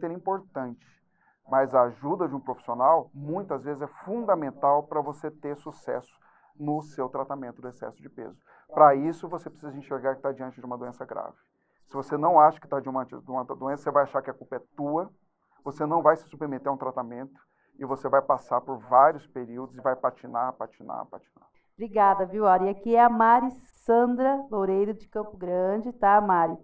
ele é importante. Mas a ajuda de um profissional, muitas vezes, é fundamental para você ter sucesso no seu tratamento do excesso de peso. Para isso, você precisa enxergar que está diante de uma doença grave. Se você não acha que está diante de uma doença, você vai achar que a culpa é tua, você não vai se submeter a um tratamento e você vai passar por vários períodos e vai patinar. Obrigada, viu, Ari? E aqui é a Mari Sandra Loureiro, de Campo Grande, tá, Mari?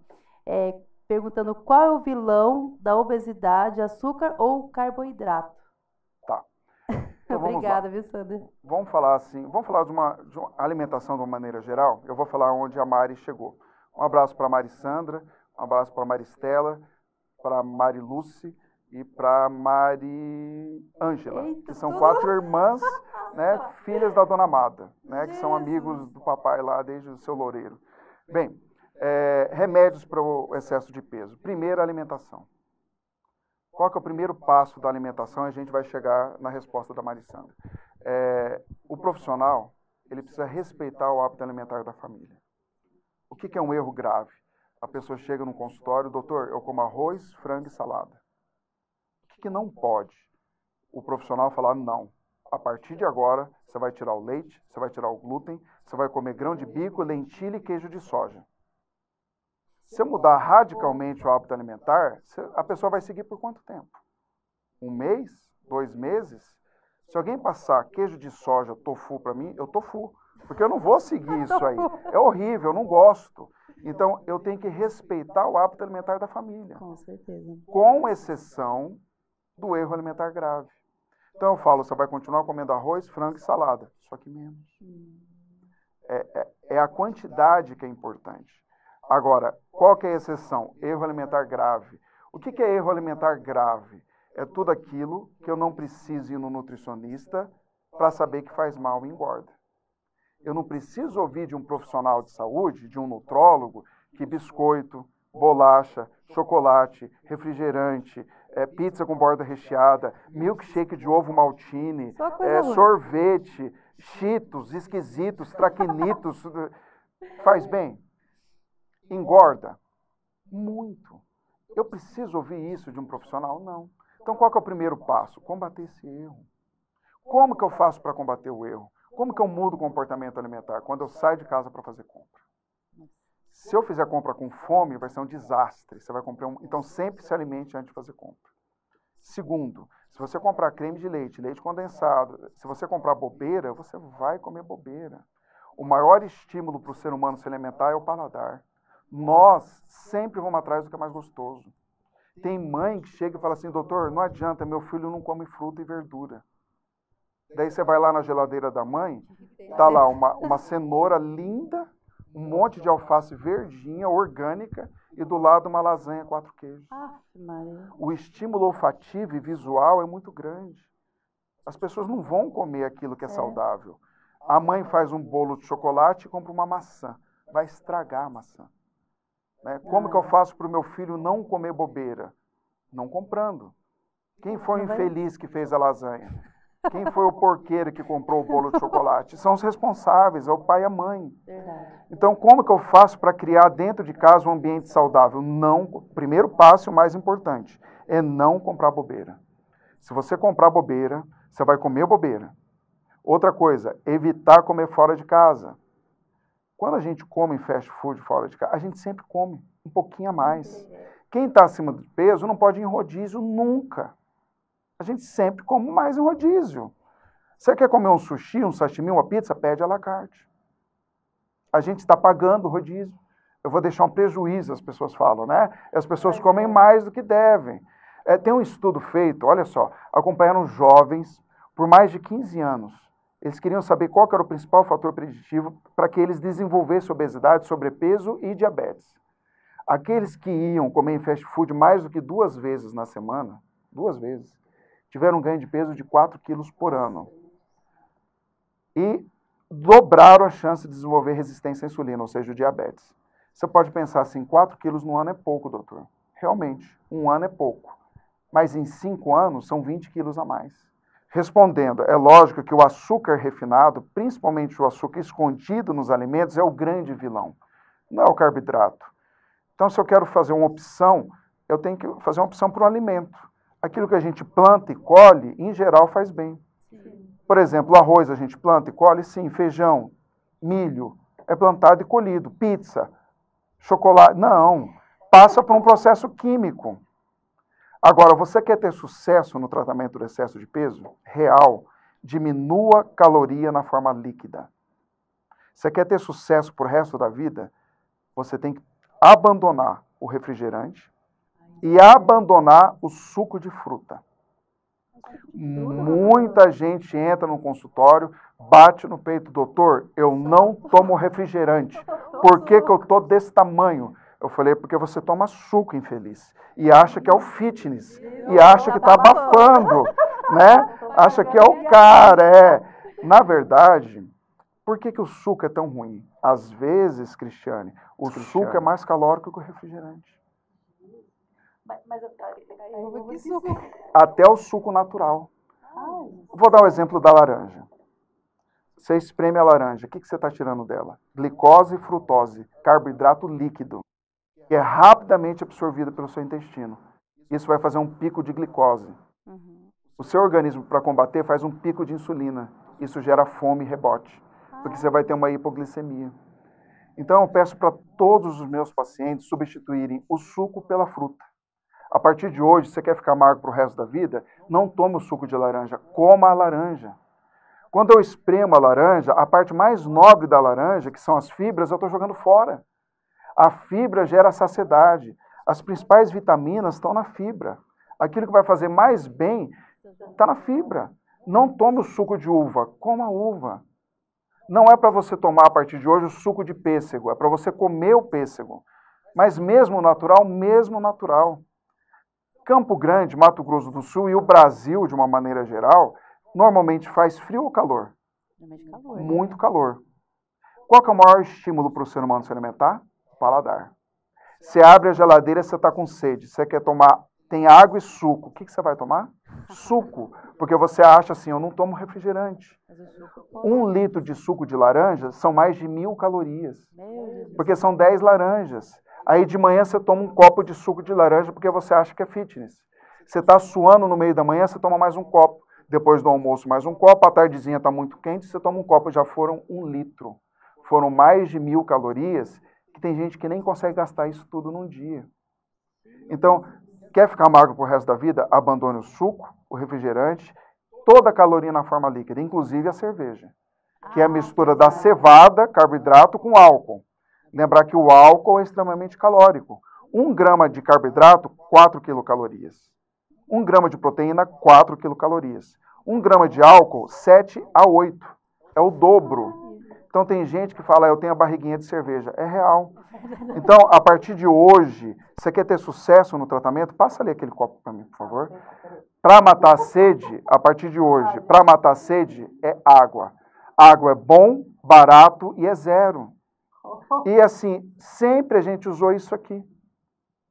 Perguntando qual é o vilão da obesidade, açúcar ou carboidrato? Tá. Então, Obrigada, viu, Sandra? Vamos falar de uma alimentação de uma maneira geral. Eu vou falar onde a Mari chegou. Um abraço para a Mari Sandra, um abraço para a Mari Estela, para a Mari Lúcia e para a Mari Ângela, que são 4 irmãs, né, filhas da Dona Amada, né, que são amigos do papai lá desde o seu Loureiro. Bem, remédios para o excesso de peso. Primeiro, a alimentação. Qual que é o primeiro passo da alimentação? A gente vai chegar na resposta da Marissandra. O profissional, ele precisa respeitar o hábito alimentar da família. O que é um erro grave? A pessoa chega no consultório, doutor, eu como arroz, frango e salada. O que não pode? O profissional falar, não. A partir de agora, você vai tirar o leite, você vai tirar o glúten, você vai comer grão de bico, lentilha e queijo de soja. Se eu mudar radicalmente o hábito alimentar, a pessoa vai seguir por quanto tempo? 1 mês? 2 meses? Se alguém passar queijo de soja, tofu para mim, eu tofu. Porque eu não vou seguir isso aí. É horrível, eu não gosto. Então, eu tenho que respeitar o hábito alimentar da família. Com certeza. Com exceção do erro alimentar grave. Então, eu falo, você vai continuar comendo arroz, frango e salada. Só que menos. É a quantidade que é importante. Agora, qual que é a exceção? Erro alimentar grave. O que é erro alimentar grave? É tudo aquilo que eu não preciso ir no nutricionista para saber que faz mal e engorda. Eu não preciso ouvir de um profissional de saúde, de um nutrólogo, que biscoito, bolacha, chocolate, refrigerante, pizza com borda recheada, milkshake de ovo maltine, sorvete, cheetos, esquisitos, traquinitos, faz bem. Engorda. Muito. Eu preciso ouvir isso de um profissional? Não. Então, qual que é o primeiro passo? Combater esse erro. Como que eu faço para combater o erro? Como que eu mudo o comportamento alimentar? Quando eu saio de casa para fazer compra. Se eu fizer compra com fome, vai ser um desastre. Você vai comprar Então, sempre se alimente antes de fazer compra. Segundo, se você comprar creme de leite, leite condensado, se você comprar bobeira, você vai comer bobeira. O maior estímulo para o ser humano se alimentar é o paladar. Nós sempre vamos atrás do que é mais gostoso. Tem mãe que chega e fala assim, doutor, não adianta, meu filho não come fruta e verdura. Daí você vai lá na geladeira da mãe, tá lá uma cenoura linda, um monte de alface verdinha, orgânica, e do lado uma lasanha 4 queijos. O estímulo olfativo e visual é muito grande. As pessoas não vão comer aquilo que é saudável. A mãe faz um bolo de chocolate e compra uma maçã. Vai estragar a maçã. Né? Como que eu faço para o meu filho não comer bobeira? Não comprando. Quem foi o infeliz que fez a lasanha? Quem foi o porqueiro que comprou o bolo de chocolate? São os responsáveis, é o pai e a mãe. Então, como que eu faço para criar dentro de casa um ambiente saudável? Primeiro passo, o mais importante, é não comprar bobeira. Se você comprar bobeira, você vai comer bobeira. Outra coisa, evitar comer fora de casa. Quando a gente come em fast food fora de casa, a gente sempre come um pouquinho a mais. Quem está acima do peso não pode ir em rodízio nunca. A gente sempre come mais em rodízio. Você quer comer um sushi, um sashimi, uma pizza? Pede à la carte. A gente está pagando o rodízio. Eu vou deixar um prejuízo, as pessoas falam, né? As pessoas comem mais do que devem. Tem um estudo feito, olha só, acompanharam jovens por mais de 15 anos. Eles queriam saber qual que era o principal fator preditivo para que eles desenvolvessem obesidade, sobrepeso e diabetes. Aqueles que iam comer em fast food mais do que 2 vezes na semana, 2 vezes, tiveram um ganho de peso de 4 quilos por ano. E dobraram a chance de desenvolver resistência à insulina, ou seja, o diabetes. Você pode pensar assim, 4 quilos no ano é pouco, doutor. Realmente, 1 ano é pouco. Mas em 5 anos, são 20 quilos a mais. Respondendo, é lógico que o açúcar refinado, principalmente o açúcar escondido nos alimentos, é o grande vilão. Não é o carboidrato. Então, se eu quero fazer uma opção, eu tenho que fazer uma opção para o alimento. Aquilo que a gente planta e colhe, em geral, faz bem. Por exemplo, arroz a gente planta e colhe, sim. Feijão, milho, é plantado e colhido. Pizza, chocolate, não. Passa por um processo químico. Agora, você quer ter sucesso no tratamento do excesso de peso? Real, diminua caloria na forma líquida. Você quer ter sucesso pro resto da vida? Você tem que abandonar o refrigerante e abandonar o suco de fruta. Muita gente entra no consultório, bate no peito, doutor, eu não tomo refrigerante. Por que que eu tô desse tamanho? Eu falei, porque você toma suco, infeliz. E acha que é o fitness. E acha que tá abafando, né? Acha que é o cara, Na verdade, por que que o suco é tão ruim? Às vezes, Cristiane, o suco é mais calórico que o refrigerante. Até o suco natural. Vou dar o exemplo da laranja. Você espreme a laranja, o que você está tirando dela? Glicose e frutose, carboidrato líquido, que é rapidamente absorvido pelo seu intestino. Isso vai fazer um pico de glicose. O seu organismo, para combater, faz um pico de insulina. Isso gera fome e rebote, porque você vai ter uma hipoglicemia. Então, eu peço para todos os meus pacientes substituírem o suco pela fruta. A partir de hoje, você quer ficar magro para o resto da vida? Não tome o suco de laranja, coma a laranja. Quando eu espremo a laranja, a parte mais nobre da laranja, que são as fibras, eu estou jogando fora. A fibra gera saciedade. As principais vitaminas estão na fibra. Aquilo que vai fazer mais bem está na fibra. Não tome o suco de uva, coma a uva. Não é para você tomar a partir de hoje o suco de pêssego, é para você comer o pêssego. Mas mesmo natural, Campo Grande, Mato Grosso do Sul e o Brasil, de uma maneira geral, normalmente faz frio ou calor? Muito calor. Qual que é o maior estímulo para o ser humano se alimentar? Paladar. Você abre a geladeira, você está com sede. Você quer tomar, tem água e suco. O que você vai tomar? Suco. Porque você acha assim, eu não tomo refrigerante. 1 litro de suco de laranja são mais de 1000 calorias. Porque são 10 laranjas. Aí de manhã você toma um copo de suco de laranja porque você acha que é fitness. Você está suando no meio da manhã, você toma mais um copo. Depois do almoço, mais um copo. A tardezinha está muito quente, você toma um copo. Já foram 1 litro. Foram mais de 1.000 calorias, que tem gente que nem consegue gastar isso tudo num dia. Então, quer ficar magro pro resto da vida? Abandone o suco, o refrigerante, toda a caloria na forma líquida, inclusive a cerveja, que é a mistura da cevada, carboidrato, com álcool. Lembrar que o álcool é extremamente calórico. 1 grama de carboidrato, 4 quilocalorias. 1 grama de proteína, 4 quilocalorias. 1 grama de álcool, 7 a 8. É o dobro. Então tem gente que fala, eu tenho a barriguinha de cerveja. É real. Então, a partir de hoje, você quer ter sucesso no tratamento? Passa ali aquele copo para mim, por favor. Para matar a sede, a partir de hoje, para matar a sede é água. Água é bom, barato e é zero. E assim, sempre a gente usou isso aqui.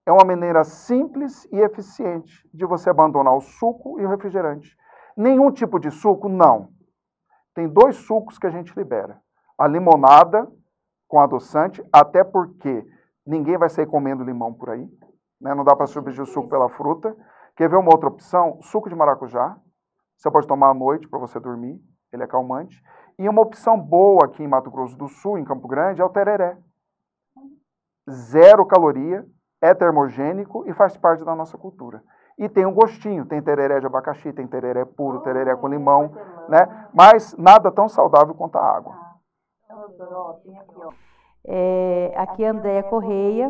É uma maneira simples e eficiente de você abandonar o suco e o refrigerante. Nenhum tipo de suco? Não. Tem 2 sucos que a gente libera. A limonada com adoçante, até porque ninguém vai sair comendo limão por aí. Né? Não dá para substituir o suco pela fruta. Quer ver uma outra opção? Suco de maracujá. Você pode tomar à noite para você dormir. Ele é calmante. E uma opção boa aqui em Mato Grosso do Sul, em Campo Grande, é o tereré. 0 caloria. É termogênico e faz parte da nossa cultura. E tem um gostinho, tem tereré de abacaxi, tem tereré puro, tereré com limão, né? Mas nada tão saudável quanto a água. Aqui a Andréia Correia,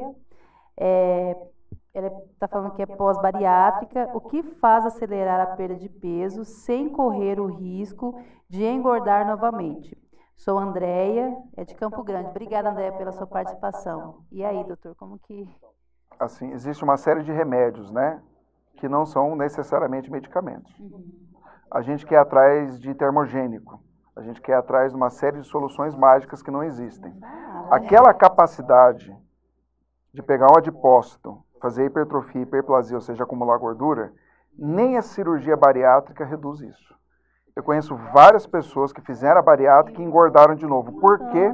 ela está falando que é pós-bariátrica. O que faz acelerar a perda de peso sem correr o risco de engordar novamente? Sou Andréia, é de Campo Grande. Obrigada, Andréia, pela sua participação. E aí, doutor, como que... Assim, existe uma série de remédios, né, que não são necessariamente medicamentos. A gente quer atrás de termogênico, a gente quer atrás de uma série de soluções mágicas que não existem. Aquela capacidade de pegar um adipócito, fazer hipertrofia, hiperplasia, ou seja, acumular gordura, nem a cirurgia bariátrica reduz isso. Eu conheço várias pessoas que fizeram a bariátrica e engordaram de novo. Por quê?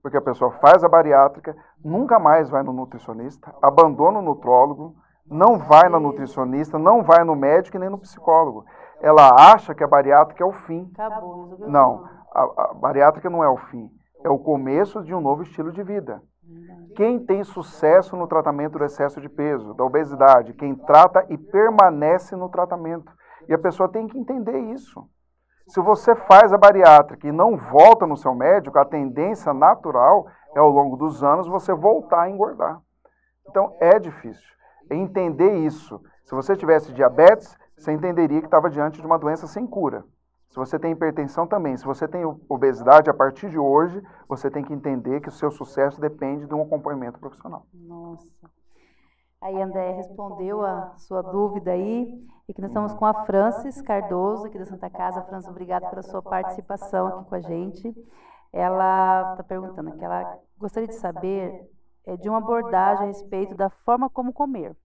Porque a pessoa faz a bariátrica, nunca mais vai no nutricionista, abandona o nutrólogo, não vai na nutricionista, não vai no médico e nem no psicólogo. Ela acha que a bariátrica é o fim. Acabou. Não, a bariátrica não é o fim, é o começo de um novo estilo de vida. Quem tem sucesso no tratamento do excesso de peso, da obesidade, quem trata e permanece no tratamento. E a pessoa tem que entender isso. Se você faz a bariátrica e não volta no seu médico, a tendência natural é, ao longo dos anos, você voltar a engordar. Então, é difícil. É entender isso. Se você tivesse diabetes, você entenderia que estava diante de uma doença sem cura. Se você tem hipertensão também. Se você tem obesidade, a partir de hoje, você tem que entender que o seu sucesso depende de um acompanhamento profissional. Nossa. Aí a André respondeu a sua dúvida aí, e que nós estamos com a Francis Cardoso, aqui da Santa Casa. Francis, obrigada pela sua participação aqui com a gente. Ela está perguntando que ela gostaria de saber de uma abordagem a respeito da forma como comer.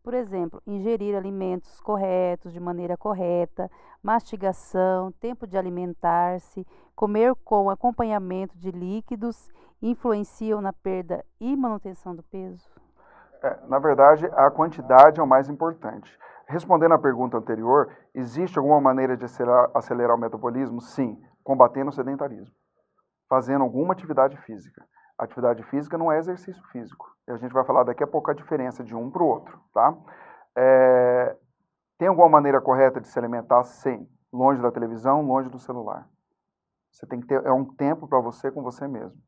Por exemplo, ingerir alimentos corretos, de maneira correta, mastigação, tempo de alimentar-se, comer com acompanhamento de líquidos, influenciam na perda e manutenção do peso? Na verdade, a quantidade é o mais importante. Respondendo à pergunta anterior, existe alguma maneira de acelerar o metabolismo? Sim, combatendo o sedentarismo, fazendo alguma atividade física. Atividade física não é exercício físico. E a gente vai falar daqui a pouco a diferença de um para o outro, tá? Tem alguma maneira correta de se alimentar? Sim. Longe da televisão, longe do celular. Você tem que ter um tempo para você com você mesmo.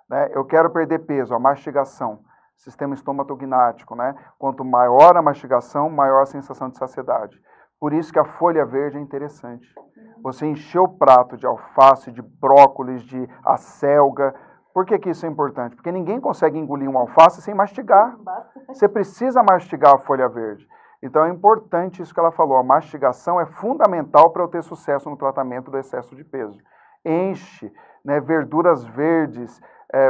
Né? Eu quero perder peso, a mastigação. Sistema estomatognático, né? Quanto maior a mastigação, maior a sensação de saciedade. Por isso que a folha verde é interessante. Você encher o prato de alface, de brócolis, de acelga. Por que isso é importante? Porque ninguém consegue engolir uma alface sem mastigar. Você precisa mastigar a folha verde. Então é importante isso que ela falou. A mastigação é fundamental para eu ter sucesso no tratamento do excesso de peso. Enche, né, verduras verdes,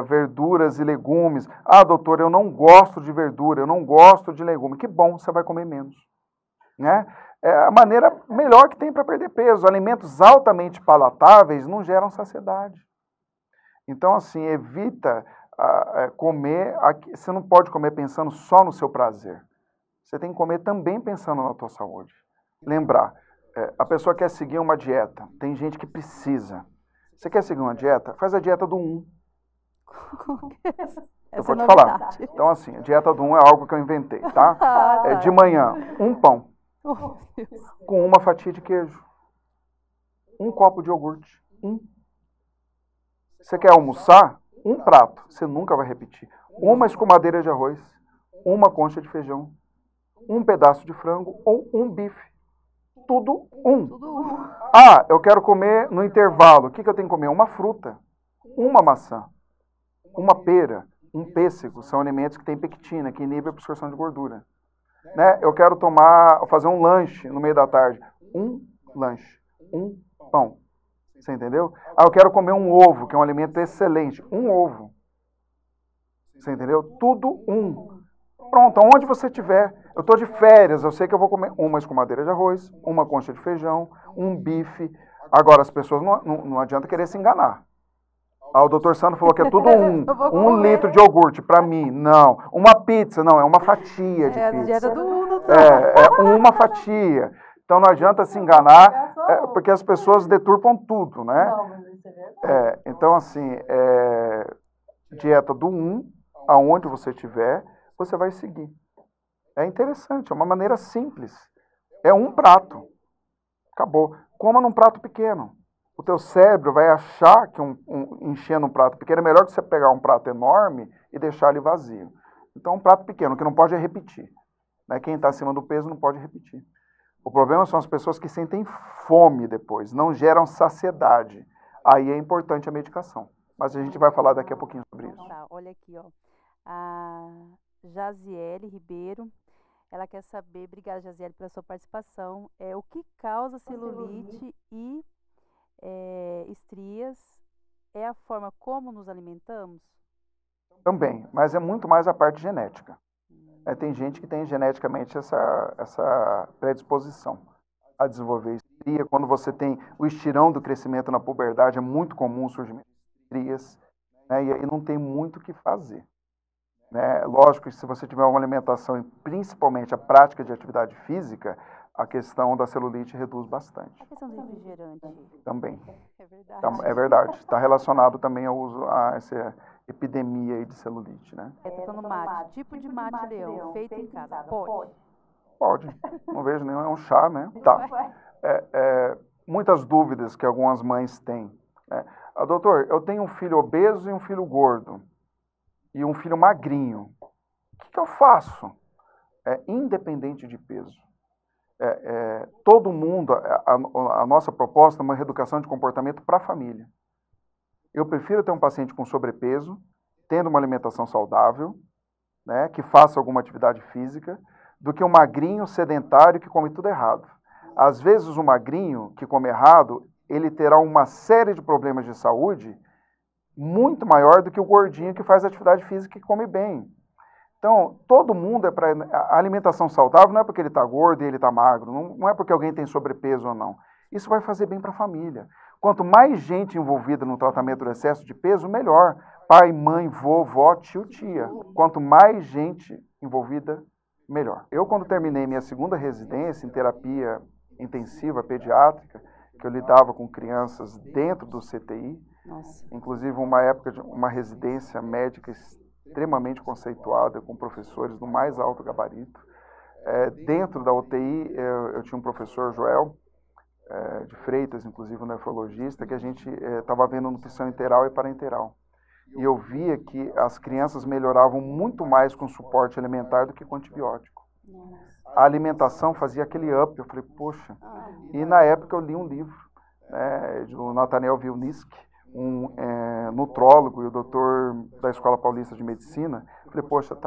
verduras e legumes. Ah, doutor, eu não gosto de verdura, eu não gosto de legume. Que bom, você vai comer menos. Né? É a maneira melhor que tem para perder peso. Alimentos altamente palatáveis não geram saciedade. Então, assim, evita comer, você não pode comer pensando só no seu prazer. Você tem que comer também pensando na tua saúde. Lembrar, a pessoa quer seguir uma dieta, tem gente que precisa. Você quer seguir uma dieta? Faz a dieta do 1. Eu vou te falar. Então, assim, a dieta do 1 é algo que eu inventei, tá? É de manhã, um pão, com uma fatia de queijo, um copo de iogurte, Você quer almoçar? Um prato, você nunca vai repetir. Uma escumadeira de arroz, uma concha de feijão, um pedaço de frango ou um bife. Tudo um. Eu quero comer no intervalo. O que eu tenho que comer? Uma fruta, uma maçã, uma pera, um pêssego. São alimentos que têm pectina, que inibem a absorção de gordura. Né? Eu quero fazer um lanche no meio da tarde. Um lanche, um pão. Você entendeu? Eu quero comer um ovo, que é um alimento excelente. Um ovo. Você entendeu? Tudo um. Pronto, aonde você estiver. Eu estou de férias, eu sei que eu vou comer uma escumadeira de arroz, uma concha de feijão, um bife. Agora, as pessoas não adianta querer se enganar. O doutor Sandro falou que é tudo um litro de iogurte, para mim, não. Uma pizza, não, é uma fatia de pizza. Dieta do uma fatia. Então não adianta se enganar, porque as pessoas deturpam tudo, né? Então, assim, dieta do 1, aonde você estiver, você vai seguir. É interessante, é uma maneira simples. É um prato. Acabou. Coma num prato pequeno. O teu cérebro vai achar que enchendo um prato pequeno é melhor que você pegar um prato enorme e deixar ele vazio. Então, um prato pequeno, o que não pode é repetir. Né? Quem está acima do peso não pode repetir. O problema são as pessoas que sentem fome depois, não geram saciedade. Aí é importante a medicação. Mas a gente vai falar daqui a pouquinho sobre isso. Tá, olha aqui, ó. A Jaziele Ribeiro, ela quer saber, obrigada Jaziele pela sua participação, o que causa celulite e estrias? É a forma como nos alimentamos? Também, mas é muito mais a parte genética. Tem gente que tem geneticamente essa predisposição a desenvolver estria. Quando você tem o estirão do crescimento na puberdade, é muito comum o surgimento de estrias, né? E aí não tem muito o que fazer. Né? Lógico que se você tiver uma alimentação e principalmente a prática de atividade física, a questão da celulite reduz bastante. A questão do refrigerante. Também. É verdade. É verdade. Está relacionado também ao uso, a essa epidemia aí de celulite, né? Tô falando mate. Tipo de mate leão, feito em casa. Pode? Pode. Não vejo nenhum, é um chá, né? Tá. Muitas dúvidas que algumas mães têm. Né? Doutor, eu tenho um filho obeso e um filho gordo. E um filho magrinho. O que eu faço? Independente de peso. Todo mundo, a nossa proposta é uma reeducação de comportamento para a família. Eu prefiro ter um paciente com sobrepeso, tendo uma alimentação saudável, né, que faça alguma atividade física, do que um magrinho sedentário que come tudo errado. Às vezes o magrinho que come errado, ele terá uma série de problemas de saúde muito maior do que o gordinho que faz atividade física e come bem. Então, todo mundo a alimentação saudável não é porque ele está gordo e ele está magro, não é porque alguém tem sobrepeso ou não. Isso vai fazer bem para a família. Quanto mais gente envolvida no tratamento do excesso de peso, melhor. Pai, mãe, vovó, tio, tia. Quanto mais gente envolvida, melhor. Eu, quando terminei minha segunda residência em terapia intensiva pediátrica, que eu lidava com crianças dentro do CTI, inclusive uma época de uma residência médica extremamente conceituada, com professores do mais alto gabarito. Dentro da UTI, eu tinha um professor, Joel, de Freitas, inclusive um nefrologista, que a gente estava vendo nutrição interal e parenteral. E eu via que as crianças melhoravam muito mais com suporte alimentar do que com antibiótico. A alimentação fazia aquele up. Eu falei, poxa. E na época eu li um livro do Nathaniel Vilniski, um nutrólogo e o doutor da Escola Paulista de Medicina. Eu falei, poxa,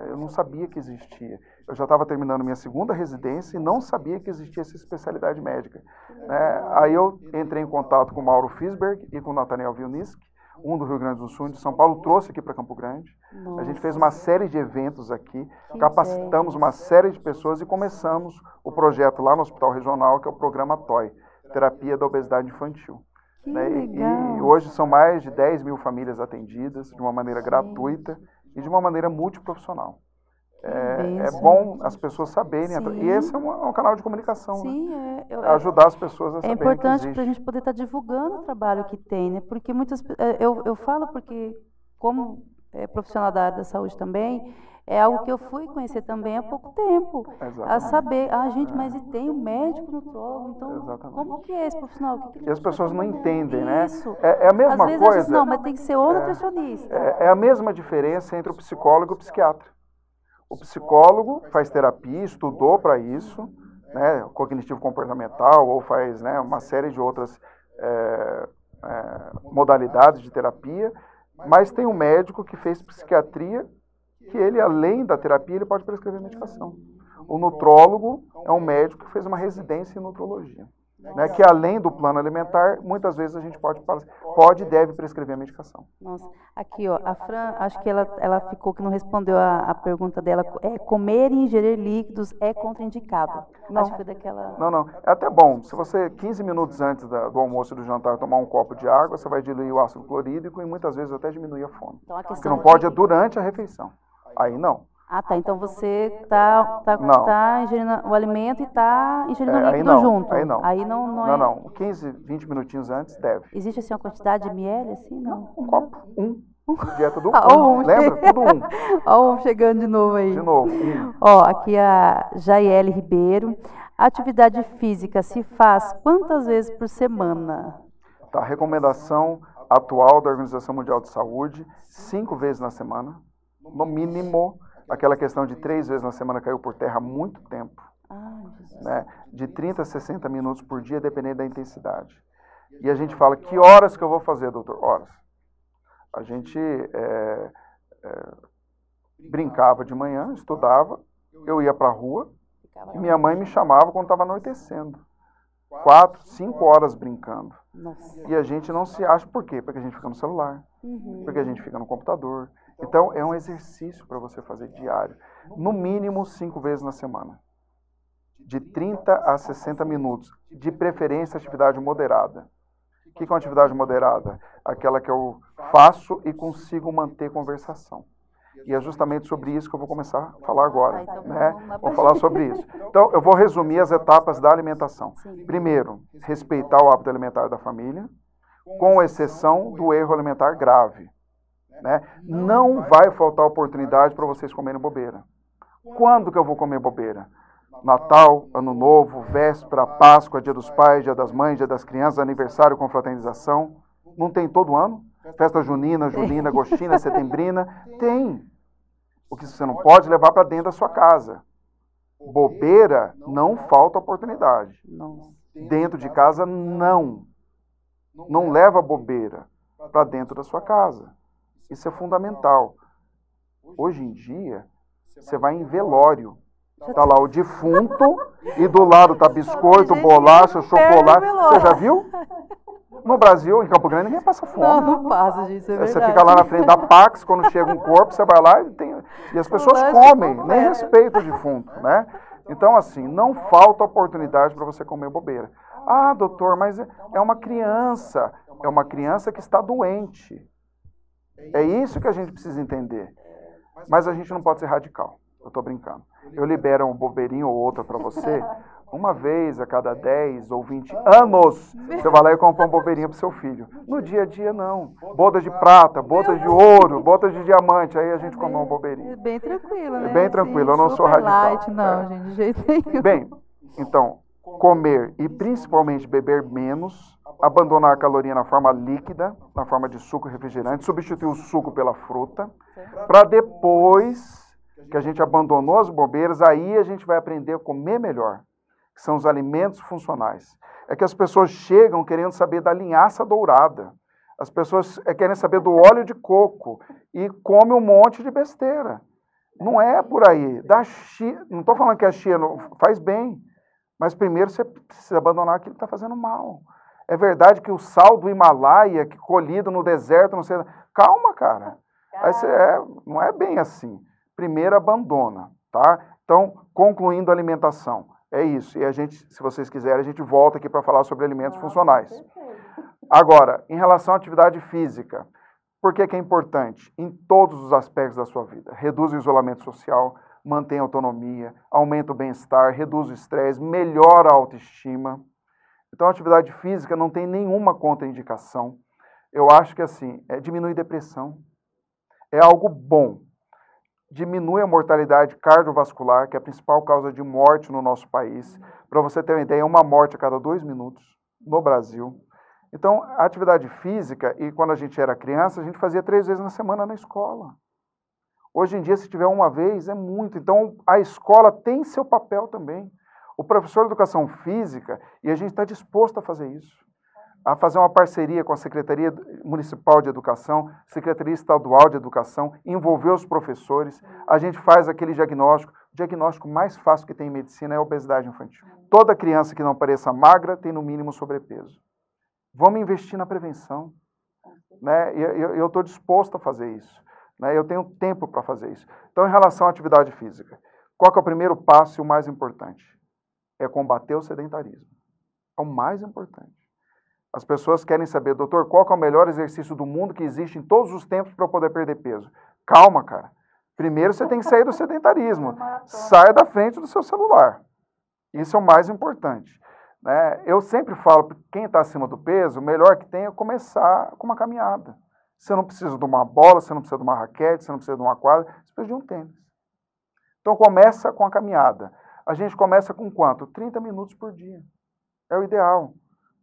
eu não sabia que existia. Eu já estava terminando minha segunda residência e não sabia que existia essa especialidade médica. Aí eu entrei em contato com o Mauro Fisberg e com o Nathaniel Vilniski, um do Rio Grande do Sul, de São Paulo, trouxe aqui para Campo Grande. A gente fez uma série de eventos aqui, capacitamos uma série de pessoas e começamos o projeto lá no Hospital Regional, que é o programa TOI, Terapia da Obesidade Infantil. Que legal. E hoje são mais de 10 mil famílias atendidas de uma maneira gratuita e de uma maneira multiprofissional. É bom as pessoas saberem. E esse é um canal de comunicação, sim, né? Ajudar as pessoas a saberem. É importante para a gente poder estar divulgando o trabalho que tem, né? Porque eu falo porque, como profissional da área da saúde também, é algo que eu fui conhecer também há pouco tempo. Exatamente. A saber, gente, mas e tem um médico nutrólogo, então exatamente. Como que é esse profissional? E as pessoas não entendem, né? Isso. É a mesma Às vezes coisa. Assim, não, mas tem que ser o nutricionista. É a mesma diferença entre o psicólogo e o psiquiatra. O psicólogo faz terapia, estudou para isso, né, cognitivo comportamental, ou faz, né, uma série de outras modalidades de terapia, mas tem um médico que fez psiquiatria, que ele, além da terapia, ele pode prescrever medicação. O nutrólogo é um médico que fez uma residência em nutrologia, né, que além do plano alimentar, muitas vezes a gente pode e deve prescrever a medicação. Nossa, aqui ó, a Fran, acho que ela ficou que não respondeu a pergunta dela, comer e ingerir líquidos é contraindicado. Não, acho que foi daquela... não, é até bom, se você 15 minutos antes do almoço e do jantar tomar um copo de água, você vai diluir o ácido clorídrico e muitas vezes até diminuir a fome. Então, o que não pode é durante a refeição, aí não. Tá. Então você tá ingerindo o alimento e está ingerindo o líquido junto. Aí não. Não. 15, 20 minutinhos antes deve. Existe assim uma quantidade de ml assim? Não. Um copo. Dieta do lembra? Tudo Ó, um chegando de novo aí. De novo. Ó, aqui a Jaiele Ribeiro. Atividade física se faz quantas vezes por semana? Tá, a recomendação atual da Organização Mundial de Saúde, 5 vezes na semana, no mínimo. Aquela questão de 3 vezes na semana caiu por terra há muito tempo. Né? De 30 a 60 minutos por dia, dependendo da intensidade. E a gente fala, que horas que eu vou fazer, doutor? Horas. A gente brincava de manhã, estudava, eu ia para a rua, e minha mãe me chamava quando estava anoitecendo. 4, 5 horas brincando. Nossa. E a gente não se acha, por quê? Porque a gente fica no celular, porque a gente fica no computador. Então, é um exercício para você fazer diário. No mínimo 5 vezes na semana. De 30 a 60 minutos. De preferência, atividade moderada. O que é uma atividade moderada? Aquela que eu faço e consigo manter conversação. E é justamente sobre isso que eu vou começar a falar agora. Então, né? Vou falar sobre isso. Então, eu vou resumir as etapas da alimentação. Primeiro, respeitar o hábito alimentar da família, com exceção do erro alimentar grave. Né? Não vai faltar oportunidade para vocês comerem bobeira. Quando que eu vou comer bobeira? Natal, Ano Novo, Véspera, Páscoa, Dia dos Pais, Dia das Mães, Dia das Crianças, aniversário, confraternização. Não tem todo ano? Festa junina, julina, agostina, setembrina. Tem. O que você não pode levar para dentro da sua casa. Bobeira, não falta oportunidade. Dentro de casa, não. Não leva bobeira para dentro da sua casa. Isso é fundamental. Hoje em dia, você vai em velório. Está lá o defunto e do lado está biscoito, bolacha, chocolate. Você já viu? No Brasil, em Campo Grande, ninguém passa fome. Não passa, gente, isso é verdade. Você fica lá na frente da Pax, quando chega um corpo, você vai lá e as pessoas comem, nem respeita o defunto, né? Então, assim, não falta oportunidade para você comer bobeira. Ah, doutor, mas é uma criança. É uma criança que está doente. É isso que a gente precisa entender. Mas a gente não pode ser radical. Eu estou brincando. Eu libero um bobeirinho ou outra para você, uma vez a cada 10 ou 20 anos, você vai lá e compra um bobeirinho para o seu filho. No dia a dia, não. Bodas de prata, bodas de ouro, bodas de diamante, aí a gente come um bobeirinho. É bem tranquilo, né? É bem tranquilo, eu não sou radical. Light, não, gente, de jeito nenhum. Bem, então, comer e principalmente beber menos, abandonar a caloria na forma líquida, na forma de suco e refrigerante, substituir o suco pela fruta, para depois que a gente abandonou as bobeiras, aí a gente vai aprender a comer melhor, que são os alimentos funcionais. É que as pessoas chegam querendo saber da linhaça dourada, as pessoas querem saber do óleo de coco e comem um monte de besteira. Não é por aí. Não estou falando que a chia faz bem, mas primeiro você precisa abandonar aquilo que está fazendo mal. É verdade que o sal do Himalaia, que colhido no deserto, não sei... Calma, cara. Aí não é bem assim. Primeiro abandona, tá? Então, concluindo a alimentação. É isso. E a gente, se vocês quiserem, a gente volta aqui para falar sobre alimentos funcionais. Agora, em relação à atividade física, por que que é importante? Em todos os aspectos da sua vida. Reduz o isolamento social, mantém a autonomia, aumenta o bem-estar, reduz o estresse, melhora a autoestima. Então, a atividade física não tem nenhuma contraindicação. Eu acho que, assim, diminui depressão. É algo bom. Diminui a mortalidade cardiovascular, que é a principal causa de morte no nosso país. Para você ter uma ideia, uma morte a cada 2 minutos no Brasil. Então, a atividade física, e quando a gente era criança, a gente fazia 3 vezes na semana na escola. Hoje em dia, se tiver uma vez, é muito. Então, a escola tem seu papel também. O professor de educação física, e a gente está disposto a fazer isso, a fazer uma parceria com a Secretaria Municipal de Educação, Secretaria Estadual de Educação, envolver os professores, a gente faz aquele diagnóstico. O diagnóstico mais fácil que tem em medicina é a obesidade infantil. Toda criança que não pareça magra tem no mínimo sobrepeso. Vamos investir na prevenção, né? Eu estou disposto a fazer isso, né? Eu tenho tempo para fazer isso. Então, em relação à atividade física, qual que é o primeiro passo e o mais importante? É combater o sedentarismo. É o mais importante. As pessoas querem saber, doutor, qual que é o melhor exercício do mundo que existe em todos os tempos para eu poder perder peso? Calma, cara. Primeiro você tem que sair do sedentarismo. Saia da frente do seu celular. Isso é o mais importante. Né? Eu sempre falo para quem está acima do peso, o melhor que tem é começar com uma caminhada. Você não precisa de uma bola, você não precisa de uma raquete, você não precisa de uma quadra, você precisa de um tênis. Então começa com a caminhada. A gente começa com quanto? 30 minutos por dia. É o ideal.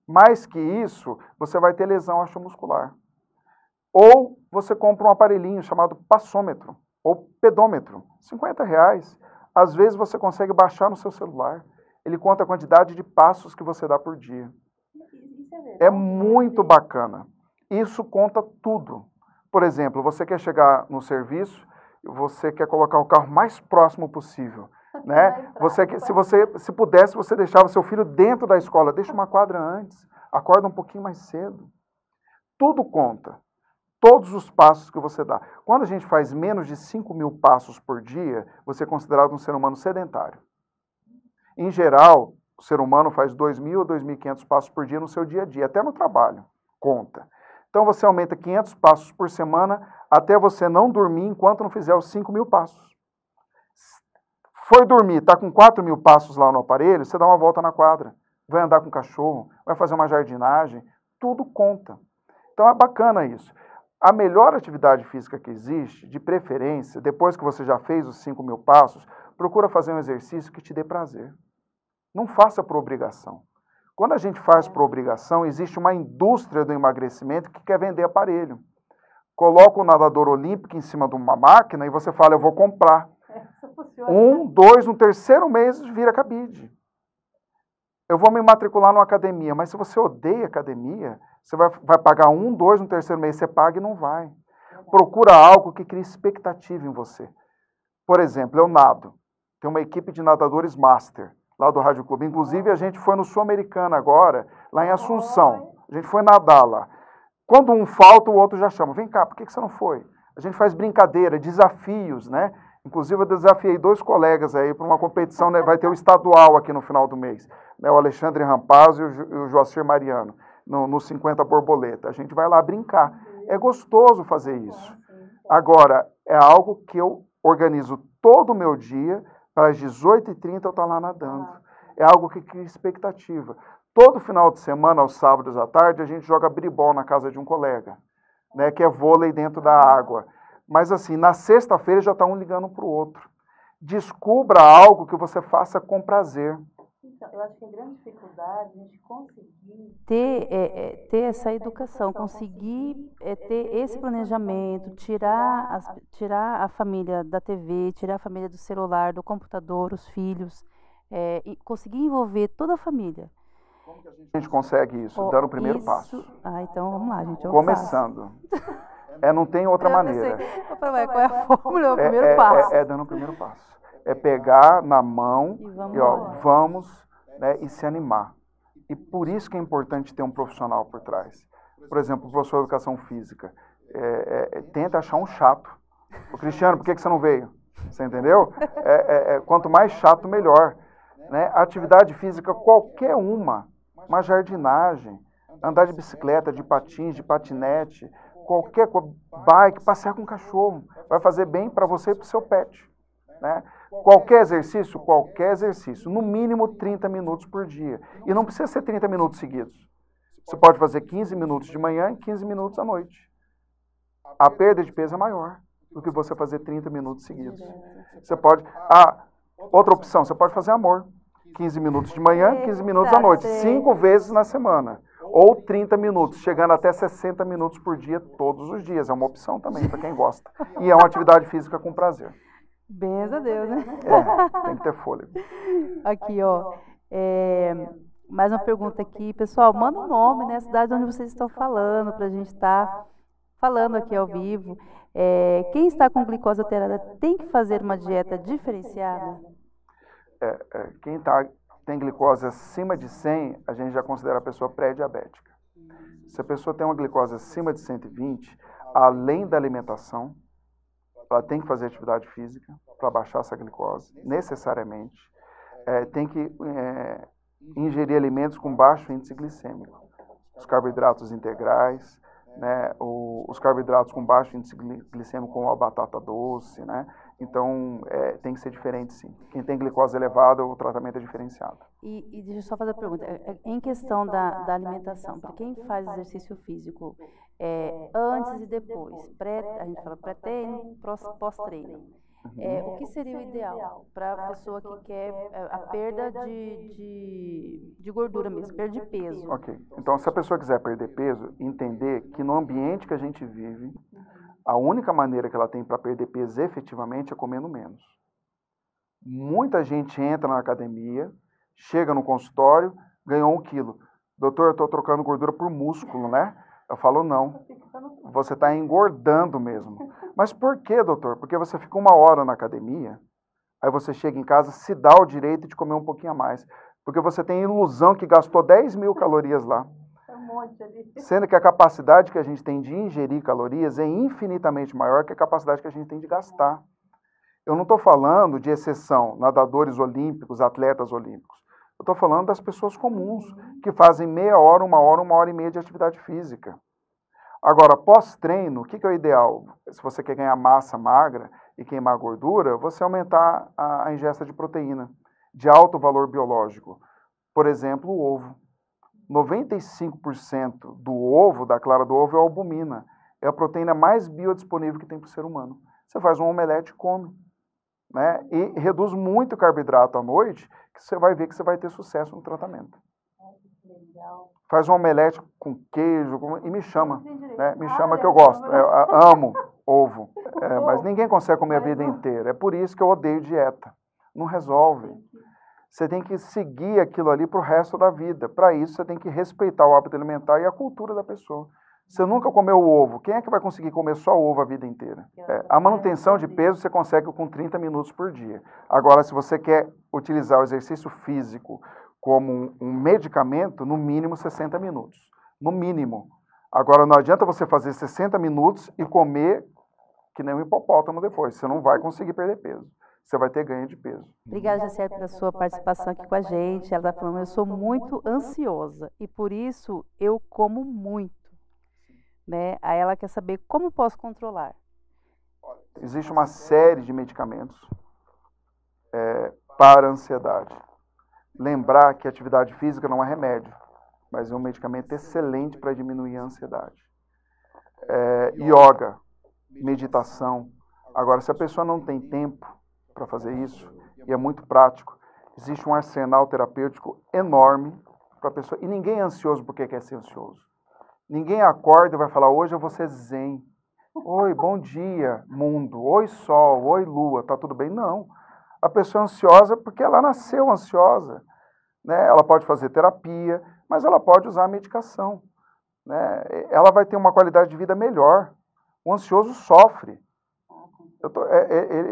Mais que isso, você vai ter lesão osteomuscular. Ou você compra um aparelhinho chamado passômetro ou pedômetro, R$50. Às vezes você consegue baixar no seu celular. Ele conta a quantidade de passos que você dá por dia. É muito bacana. Isso conta tudo. Por exemplo, você quer chegar no serviço, você quer colocar o carro mais próximo possível. Né? Se pudesse, você deixava seu filho dentro da escola. Deixa uma quadra antes. Acorda um pouquinho mais cedo. Tudo conta. Todos os passos que você dá. Quando a gente faz menos de 5.000 passos por dia, você é considerado um ser humano sedentário. Em geral, o ser humano faz 2.000 a 2.500 passos por dia no seu dia a dia, até no trabalho. Conta. Então você aumenta 500 passos por semana até você não dormir enquanto não fizer os 5.000 passos. Foi dormir, está com 4.000 passos lá no aparelho, você dá uma volta na quadra. Vai andar com o cachorro, vai fazer uma jardinagem, tudo conta. Então é bacana isso. A melhor atividade física que existe, de preferência, depois que você já fez os 5.000 passos, procura fazer um exercício que te dê prazer. Não faça por obrigação. Quando a gente faz por obrigação, existe uma indústria do emagrecimento que quer vender aparelho. Coloca o nadador olímpico em cima de uma máquina e você fala, eu vou comprar. 1, 2, no terceiro mês vira cabide. Eu vou me matricular numa academia, mas se você odeia academia, você vai pagar 1, 2, no terceiro mês você paga e não vai. Procura algo que crie expectativa em você. Por exemplo, eu nado. Tem uma equipe de nadadores master lá do Rádio Clube. Inclusive, a gente foi no Sul-Americana agora, lá em Assunção. A gente foi nadar lá. Quando um falta, o outro já chama. Vem cá, por que você não foi? A gente faz brincadeira, desafios, né? Inclusive, eu desafiei 2 colegas aí para uma competição, né? Vai ter o estadual aqui no final do mês. Né? O Alexandre Rampazzo e o Joacir Mariano, no 50 borboleta. A gente vai lá brincar. É gostoso fazer isso. Agora, é algo que eu organizo todo o meu dia, para as 18h30 eu estar lá nadando. É algo que cria expectativa. Todo final de semana, aos sábados à tarde, a gente joga bribol na casa de um colega, né, que é vôlei dentro da água. Mas assim, na sexta-feira já está um ligando para o outro. Descubra algo que você faça com prazer. Então, eu acho que a grande dificuldade é a gente conseguir ter essa educação, conseguir ter esse planejamento, tirar a família da TV, tirar a família do celular, do computador, os filhos, e conseguir envolver toda a família. Como que a gente consegue isso? Dando o primeiro passo. Então vamos lá, gente. Começando. Não tem outra maneira. Qual é a fórmula? É o primeiro passo. É dando o primeiro passo. É pegar na mão e vamos, né, e se animar. E por isso que é importante ter um profissional por trás. Por exemplo, o professor de educação física. Tenta achar um chato. Ô, Cristiano, por que você não veio? Você entendeu? Quanto mais chato, melhor. Né? Atividade física, qualquer uma jardinagem, Andar de bicicleta, de patins, de patinete, qualquer bike, passear com cachorro. Vai fazer bem para você e para o seu pet. Né? Qualquer exercício, no mínimo 30 minutos por dia. E não precisa ser 30 minutos seguidos. Você pode fazer 15 minutos de manhã e 15 minutos à noite. A perda de peso é maior do que você fazer 30 minutos seguidos. Você pode... outra opção, você pode fazer amor. 15 minutos de manhã, 15 minutos à noite. 5 vezes na semana. Ou 30 minutos, chegando até 60 minutos por dia, todos os dias. É uma opção também para quem gosta. E é uma atividade física com prazer. Benza a Deus, né? Tem que ter fôlego. Aqui, ó. Mais uma pergunta aqui. Pessoal, manda um nome, né? A cidade onde vocês estão falando, para a gente estar falando aqui ao vivo. Quem está com glicose alterada tem que fazer uma dieta diferenciada? Quem tem glicose acima de 100, a gente já considera a pessoa pré-diabética. Se a pessoa tem uma glicose acima de 120, além da alimentação, ela tem que fazer atividade física para baixar essa glicose, necessariamente. Tem que ingerir alimentos com baixo índice glicêmico. Os carboidratos integrais, né, os carboidratos com baixo índice glicêmico, como a batata doce, né? Então, tem que ser diferente, sim. Quem tem glicose elevada, o tratamento é diferenciado. E deixa eu só fazer a pergunta. Em questão da alimentação, para quem faz exercício físico, antes e depois, a gente fala pré-treino, pós-treino, o que seria o ideal para a pessoa que quer a perda de gordura mesmo, perda de peso? Ok. Então, se a pessoa quiser perder peso, entender que no ambiente que a gente vive, a única maneira que ela tem para perder peso efetivamente é comendo menos. Muita gente entra na academia, chega no consultório, ganhou 1 quilo. Doutor, eu estou trocando gordura por músculo, né? Eu falo, não. Você está engordando mesmo. Mas por quê, doutor? Porque você fica 1 hora na academia, aí você chega em casa, se dá o direito de comer um pouquinho a mais. Porque você tem a ilusão que gastou 10.000 calorias lá. Sendo que a capacidade que a gente tem de ingerir calorias é infinitamente maior que a capacidade que a gente tem de gastar. Eu não estou falando de exceção, nadadores olímpicos, atletas olímpicos. Eu estou falando das pessoas comuns, que fazem meia hora, 1 hora, 1 hora e meia de atividade física. Agora, pós-treino, o que é o ideal? Se você quer ganhar massa magra e queimar gordura, você aumentar a ingesta de proteína de alto valor biológico. Por exemplo, o ovo. 95% do ovo, da clara do ovo, é albumina. É a proteína mais biodisponível que tem para o ser humano. Você faz um omelete e come. Né? E reduz muito o carboidrato à noite, que você vai ver que você vai ter sucesso no tratamento. Faz um omelete com queijo e me chama. Né? Me chama que eu gosto. Eu amo ovo. Mas ninguém consegue comer a vida inteira. É por isso que eu odeio dieta. Não resolve. Você tem que seguir aquilo ali para o resto da vida. Para isso, você tem que respeitar o hábito alimentar e a cultura da pessoa. Você nunca comeu ovo. Quem é que vai conseguir comer só ovo a vida inteira? A manutenção de peso você consegue com 30 minutos por dia. Agora, se você quer utilizar o exercício físico como um medicamento, no mínimo 60 minutos. No mínimo. Agora, não adianta você fazer 60 minutos e comer que nem um hipopótamo depois. Você não vai conseguir perder peso. Você vai ter ganho de peso. Obrigada, Jaciele, pela sua participação aqui com a gente. Ela está falando, eu sou muito ansiosa e por isso eu como muito. Né? Aí ela quer saber como posso controlar. Existe uma série de medicamentos para a ansiedade. Lembrar que a atividade física não é remédio, mas é um medicamento excelente para diminuir a ansiedade. Yoga, meditação. Agora, se a pessoa não tem tempo para fazer isso, e é muito prático, existe um arsenal terapêutico enorme para a pessoa. E ninguém é ansioso porque quer ser ansioso. Ninguém acorda e vai falar, hoje eu vou ser zen. Oi, bom dia, mundo. Oi, sol. Oi, lua. Tá tudo bem? Não. A pessoa é ansiosa porque ela nasceu ansiosa. Né? Ela pode fazer terapia, mas ela pode usar a medicação. Né? Ela vai ter uma qualidade de vida melhor. O ansioso sofre.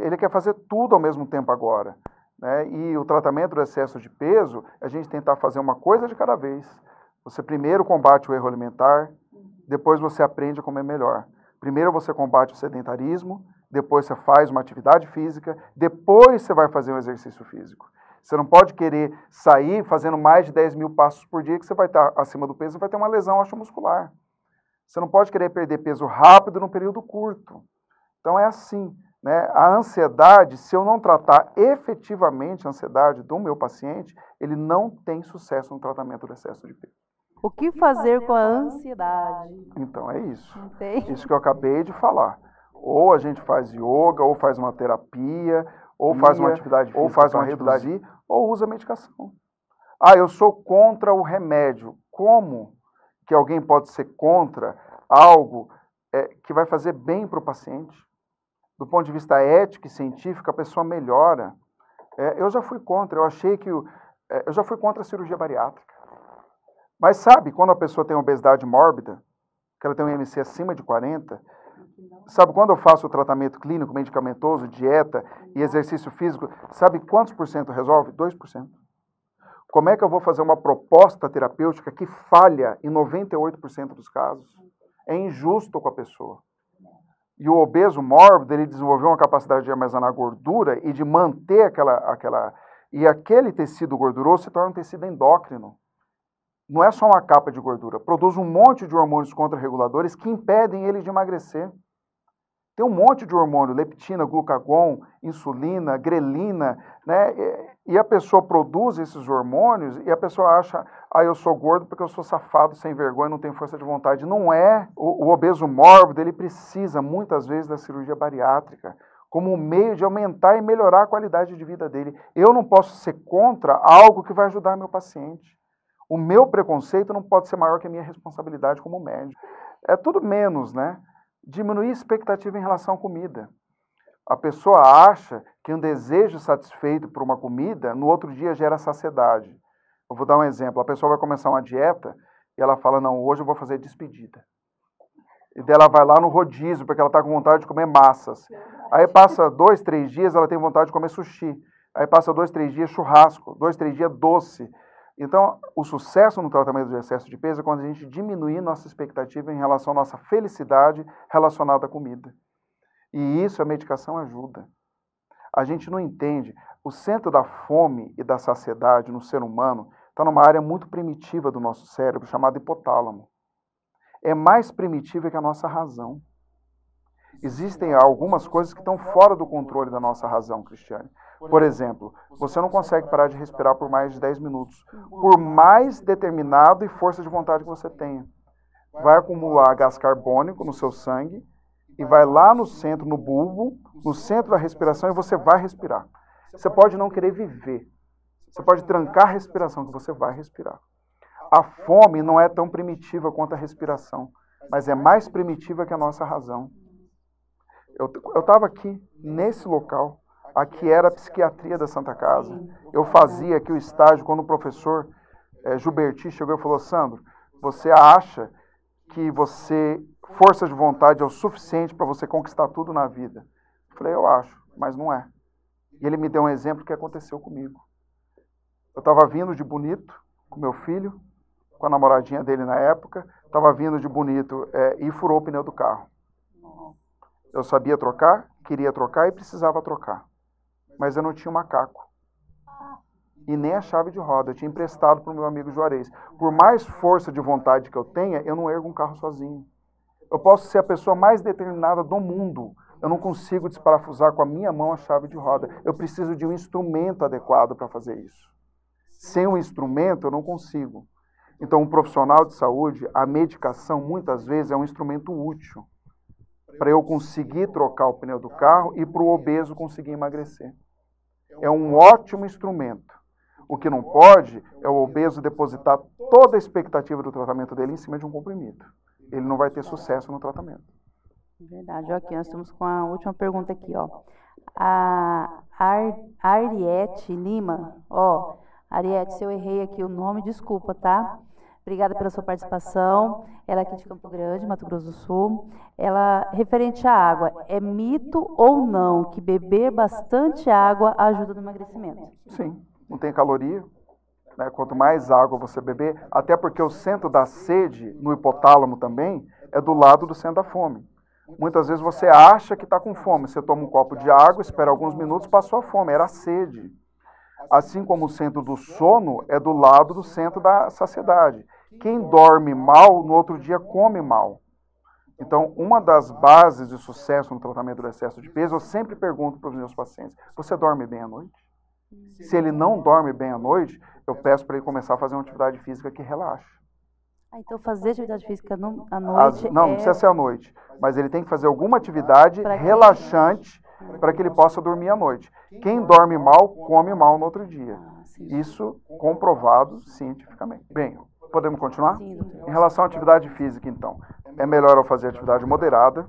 Ele quer fazer tudo ao mesmo tempo agora. Né? E o tratamento do excesso de peso, a gente tentar fazer uma coisa de cada vez. Você primeiro combate o erro alimentar, depois você aprende a comer melhor. Primeiro você combate o sedentarismo, depois você faz uma atividade física, depois você vai fazer um exercício físico. Você não pode querer sair fazendo mais de 10 mil passos por dia, que você vai estar acima do peso e vai ter uma lesão osteomuscular. Você não pode querer perder peso rápido num período curto. Então é assim, né? A ansiedade, se eu não tratar efetivamente a ansiedade do meu paciente, ele não tem sucesso no tratamento do excesso de peso. O que fazer com a ansiedade? Então é isso. Entende? Isso que eu acabei de falar. Ou a gente faz yoga, ou faz uma terapia, ou faz uma atividade física para reduzir, ou usa medicação. Ah, eu sou contra o remédio. Como que alguém pode ser contra algo que vai fazer bem para o paciente? Do ponto de vista ético e científico, a pessoa melhora. Eu já fui contra, eu já fui contra a cirurgia bariátrica. Mas sabe, quando a pessoa tem obesidade mórbida, que ela tem um IMC acima de 40, sabe, quando eu faço o tratamento clínico, medicamentoso, dieta e exercício físico, sabe quantos por cento resolve? 2%. Como é que eu vou fazer uma proposta terapêutica que falha em 98% dos casos? É injusto com a pessoa. E o obeso mórbido, ele desenvolveu uma capacidade de armazenar gordura e de manter E aquele tecido gorduroso se torna um tecido endócrino. Não é só uma capa de gordura, produz um monte de hormônios contrarreguladores que impedem ele de emagrecer. Tem um monte de hormônio, leptina, glucagon, insulina, grelina, né? E a pessoa produz esses hormônios e a pessoa acha, eu sou gordo porque eu sou safado, sem vergonha, não tenho força de vontade. Não é. O obeso mórbido, ele precisa muitas vezes da cirurgia bariátrica como um meio de aumentar e melhorar a qualidade de vida dele. Eu não posso ser contra algo que vai ajudar meu paciente. O meu preconceito não pode ser maior que a minha responsabilidade como médico. É tudo menos, né? Diminuir a expectativa em relação à comida. A pessoa acha que um desejo satisfeito por uma comida, no outro dia gera saciedade. Eu vou dar um exemplo. A pessoa vai começar uma dieta e ela fala, não, hoje eu vou fazer despedida. E daí ela vai lá no rodízio, porque ela está com vontade de comer massas. Aí passa 2, 3 dias, ela tem vontade de comer sushi. Aí passa 2, 3 dias churrasco, 2, 3 dias doce. Então, o sucesso no tratamento do excesso de peso é quando a gente diminui nossa expectativa em relação à nossa felicidade relacionada à comida. E isso a medicação ajuda. A gente não entende. O centro da fome e da saciedade no ser humano está numa área muito primitiva do nosso cérebro, chamada hipotálamo. É mais primitiva que a nossa razão. Existem algumas coisas que estão fora do controle da nossa razão, Cristiane. Por exemplo, você não consegue parar de respirar por mais de 10 minutos, por mais determinado e força de vontade que você tenha. Vai acumular gás carbônico no seu sangue e vai lá no centro, no bulbo, no centro da respiração e você vai respirar. Você pode não querer viver. Você pode trancar a respiração, que você vai respirar. A fome não é tão primitiva quanto a respiração, mas é mais primitiva que a nossa razão. Eu estava aqui, nesse local. Aqui era a psiquiatria da Santa Casa. Eu fazia aqui o estágio quando o professor Gilberti chegou e falou, Sandro, você acha que força de vontade é o suficiente para você conquistar tudo na vida? Eu falei, eu acho, mas não é. E ele me deu um exemplo que aconteceu comigo. Eu estava vindo de Bonito com meu filho, com a namoradinha dele na época, estava vindo de Bonito e furou o pneu do carro. Eu sabia trocar, queria trocar e precisava trocar. Mas eu não tinha um macaco. E nem a chave de roda. Eu tinha emprestado para o meu amigo Juarez. Por mais força de vontade que eu tenha, eu não ergo um carro sozinho. Eu posso ser a pessoa mais determinada do mundo. Eu não consigo desparafusar com a minha mão a chave de roda. Eu preciso de um instrumento adequado para fazer isso. Sem um instrumento, eu não consigo. Então, um profissional de saúde, a medicação, muitas vezes, é um instrumento útil para eu conseguir trocar o pneu do carro e para o obeso conseguir emagrecer. É um ótimo instrumento. O que não pode é o obeso depositar toda a expectativa do tratamento dele em cima de um comprimido. Ele não vai ter sucesso no tratamento. Verdade. Aqui, nós estamos com a última pergunta aqui, ó. A Ariete Lima, Ariete, se eu errei aqui o nome, desculpa, tá? Obrigada pela sua participação. Ela é aqui de Campo Grande, Mato Grosso do Sul. Ela, referente à água, é mito ou não que beber bastante água ajuda no emagrecimento? Sim, não tem caloria, né? Quanto mais água você beber, até porque o centro da sede, no hipotálamo também, é do lado do centro da fome. Muitas vezes você acha que está com fome, você toma um copo de água, espera alguns minutos, passou a fome, era a sede. Assim como o centro do sono é do lado do centro da saciedade. Quem dorme mal, no outro dia come mal. Então, uma das bases de sucesso no tratamento do excesso de peso, eu sempre pergunto para os meus pacientes, você dorme bem à noite? Se ele não dorme bem à noite, eu peço para ele começar a fazer uma atividade física que relaxe. Então, fazer atividade física à noite não precisa ser à noite, mas ele tem que fazer alguma atividade relaxante para que ele possa dormir à noite. Quem dorme mal, come mal no outro dia. Isso comprovado cientificamente. Bem, podemos continuar? Sim, doutor. Em relação à atividade física, então, é melhor eu fazer atividade moderada,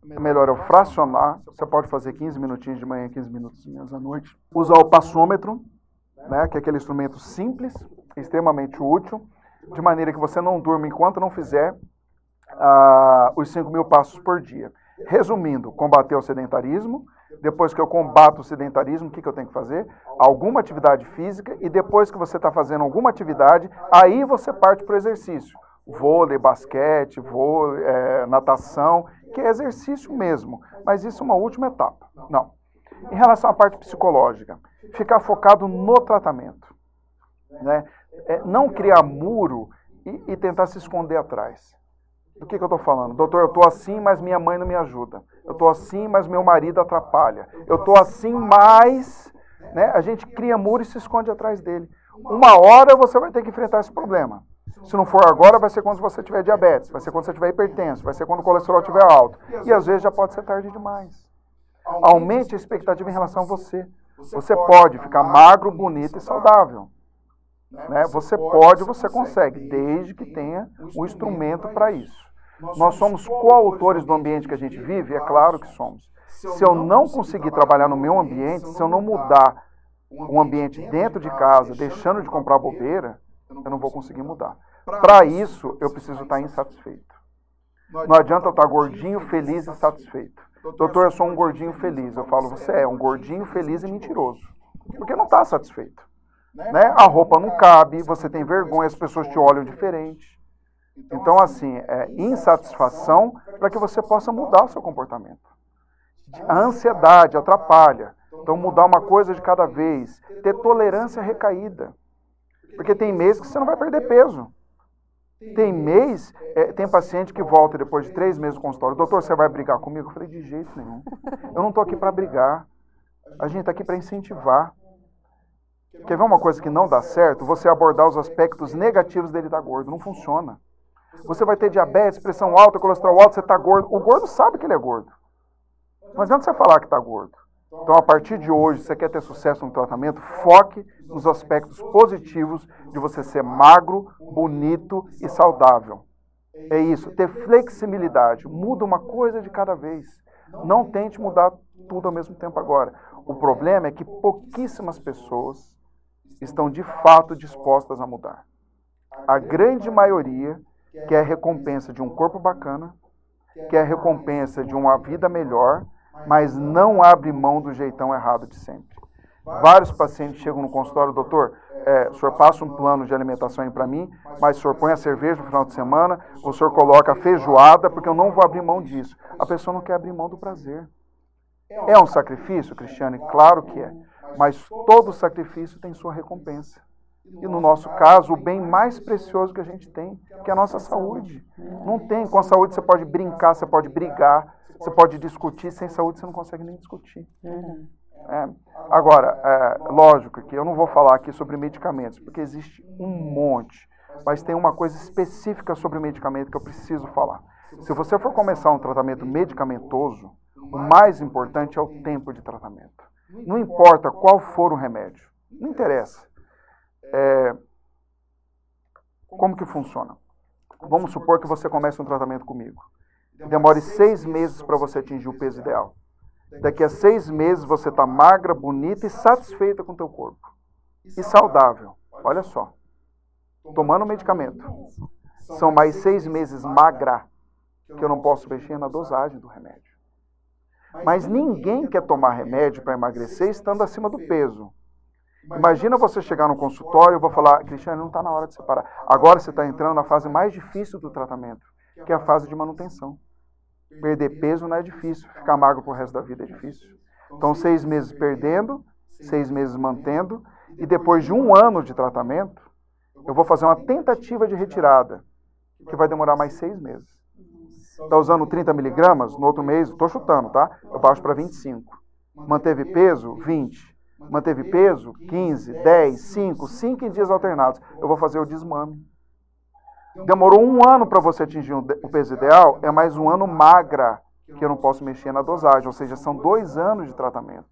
é melhor eu fracionar, você pode fazer 15 minutinhos de manhã, 15 minutinhos à noite. Usar o passômetro, né, que é aquele instrumento simples, extremamente útil, de maneira que você não durma enquanto não fizer os 5.000 passos por dia. Resumindo, combater o sedentarismo. Depois que eu combato o sedentarismo, o que eu tenho que fazer? Alguma atividade física, e depois que você está fazendo alguma atividade, aí você parte para o exercício. Vôlei, basquete, natação, que é exercício mesmo. Mas isso é uma última etapa. Não. Em relação à parte psicológica, ficar focado no tratamento. Né? Não criar muro e tentar se esconder atrás. Do que eu estou falando? Doutor, eu estou assim, mas minha mãe não me ajuda. Eu estou assim, mas meu marido atrapalha. Eu estou assim, mas... Né, a gente cria muro e se esconde atrás dele. Uma hora você vai ter que enfrentar esse problema. Se não for agora, vai ser quando você tiver diabetes, vai ser quando você tiver hipertenso, vai ser quando o colesterol estiver alto. E às vezes já pode ser tarde demais. Aumente a expectativa em relação a você. Você pode ficar magro, bonito e saudável. Né? Você pode, você consegue, desde que tenha o instrumento para isso. Nós somos coautores do ambiente que a gente vive? É claro que somos. Se eu não conseguir trabalhar no meu ambiente, se eu não mudar o ambiente dentro de casa, deixando de comprar bobeira, eu não vou conseguir mudar. Para isso, eu preciso estar insatisfeito. Não adianta eu estar gordinho, feliz e satisfeito. Doutor, eu sou um gordinho feliz. Eu falo, você é um gordinho feliz e mentiroso. Porque não está satisfeito. Né? A roupa não cabe, você tem vergonha, as pessoas te olham diferente. Então, assim, é insatisfação para que você possa mudar o seu comportamento. A ansiedade atrapalha. Então, mudar uma coisa de cada vez. Ter tolerância à recaída. Porque tem mês que você não vai perder peso. Tem mês, tem paciente que volta depois de 3 meses no consultório. Doutor, você vai brigar comigo? Eu falei, de jeito nenhum. Eu não estou aqui para brigar. A gente está aqui para incentivar. Quer ver uma coisa que não dá certo? Você abordar os aspectos negativos dele estar gordo. Não funciona. Você vai ter diabetes, pressão alta, colesterol alto, você está gordo. O gordo sabe que ele é gordo. Não adianta você falar que está gordo. Então, a partir de hoje, você quer ter sucesso no tratamento, foque nos aspectos positivos de você ser magro, bonito e saudável. É isso, ter flexibilidade. Muda uma coisa de cada vez. Não tente mudar tudo ao mesmo tempo agora. O problema é que pouquíssimas pessoas estão de fato dispostas a mudar. A grande maioria quer a recompensa de um corpo bacana, quer a recompensa de uma vida melhor, mas não abre mão do jeitão errado de sempre. Vários pacientes chegam no consultório, doutor, o senhor passa um plano de alimentação aí para mim, mas o senhor põe a cerveja no final de semana, o senhor coloca a feijoada, porque eu não vou abrir mão disso. A pessoa não quer abrir mão do prazer. É um sacrifício, Cristiane? Claro que é. Mas todo sacrifício tem sua recompensa. E no nosso caso, o bem mais precioso que a gente tem, que é a nossa saúde. Não tem. Com a saúde você pode brincar, você pode brigar, você pode discutir. Sem saúde você não consegue nem discutir. Agora, lógico que eu não vou falar aqui sobre medicamentos, porque existe um monte. Mas tem uma coisa específica sobre medicamento que eu preciso falar. Se você for começar um tratamento medicamentoso, o mais importante é o tempo de tratamento. Não importa qual for o remédio. Não interessa. Como que funciona? Vamos supor que você comece um tratamento comigo. Demore 6 meses para você atingir o peso ideal. Daqui a 6 meses você está magra, bonita e satisfeita com o teu corpo. E saudável. Olha só. Tomando medicamento. São mais 6 meses magra, que eu não posso mexer na dosagem do remédio. Mas ninguém quer tomar remédio para emagrecer estando acima do peso. Imagina você chegar no consultório e eu vou falar, Cristiane, não está na hora de separar. Agora você está entrando na fase mais difícil do tratamento, que é a fase de manutenção. Perder peso não é difícil, ficar magro pro resto da vida é difícil. Então, 6 meses perdendo, 6 meses mantendo, E depois de 1 ano de tratamento, eu vou fazer uma tentativa de retirada, que vai demorar mais 6 meses. Está usando 30 miligramas, no outro mês, estou chutando, tá? Eu baixo para 25. Manteve peso? 20. Manteve peso? 15, 10, 5 em dias alternados. Eu vou fazer o desmame. Demorou 1 ano para você atingir o peso ideal, é mais 1 ano magra, que eu não posso mexer na dosagem, ou seja, são 2 anos de tratamento.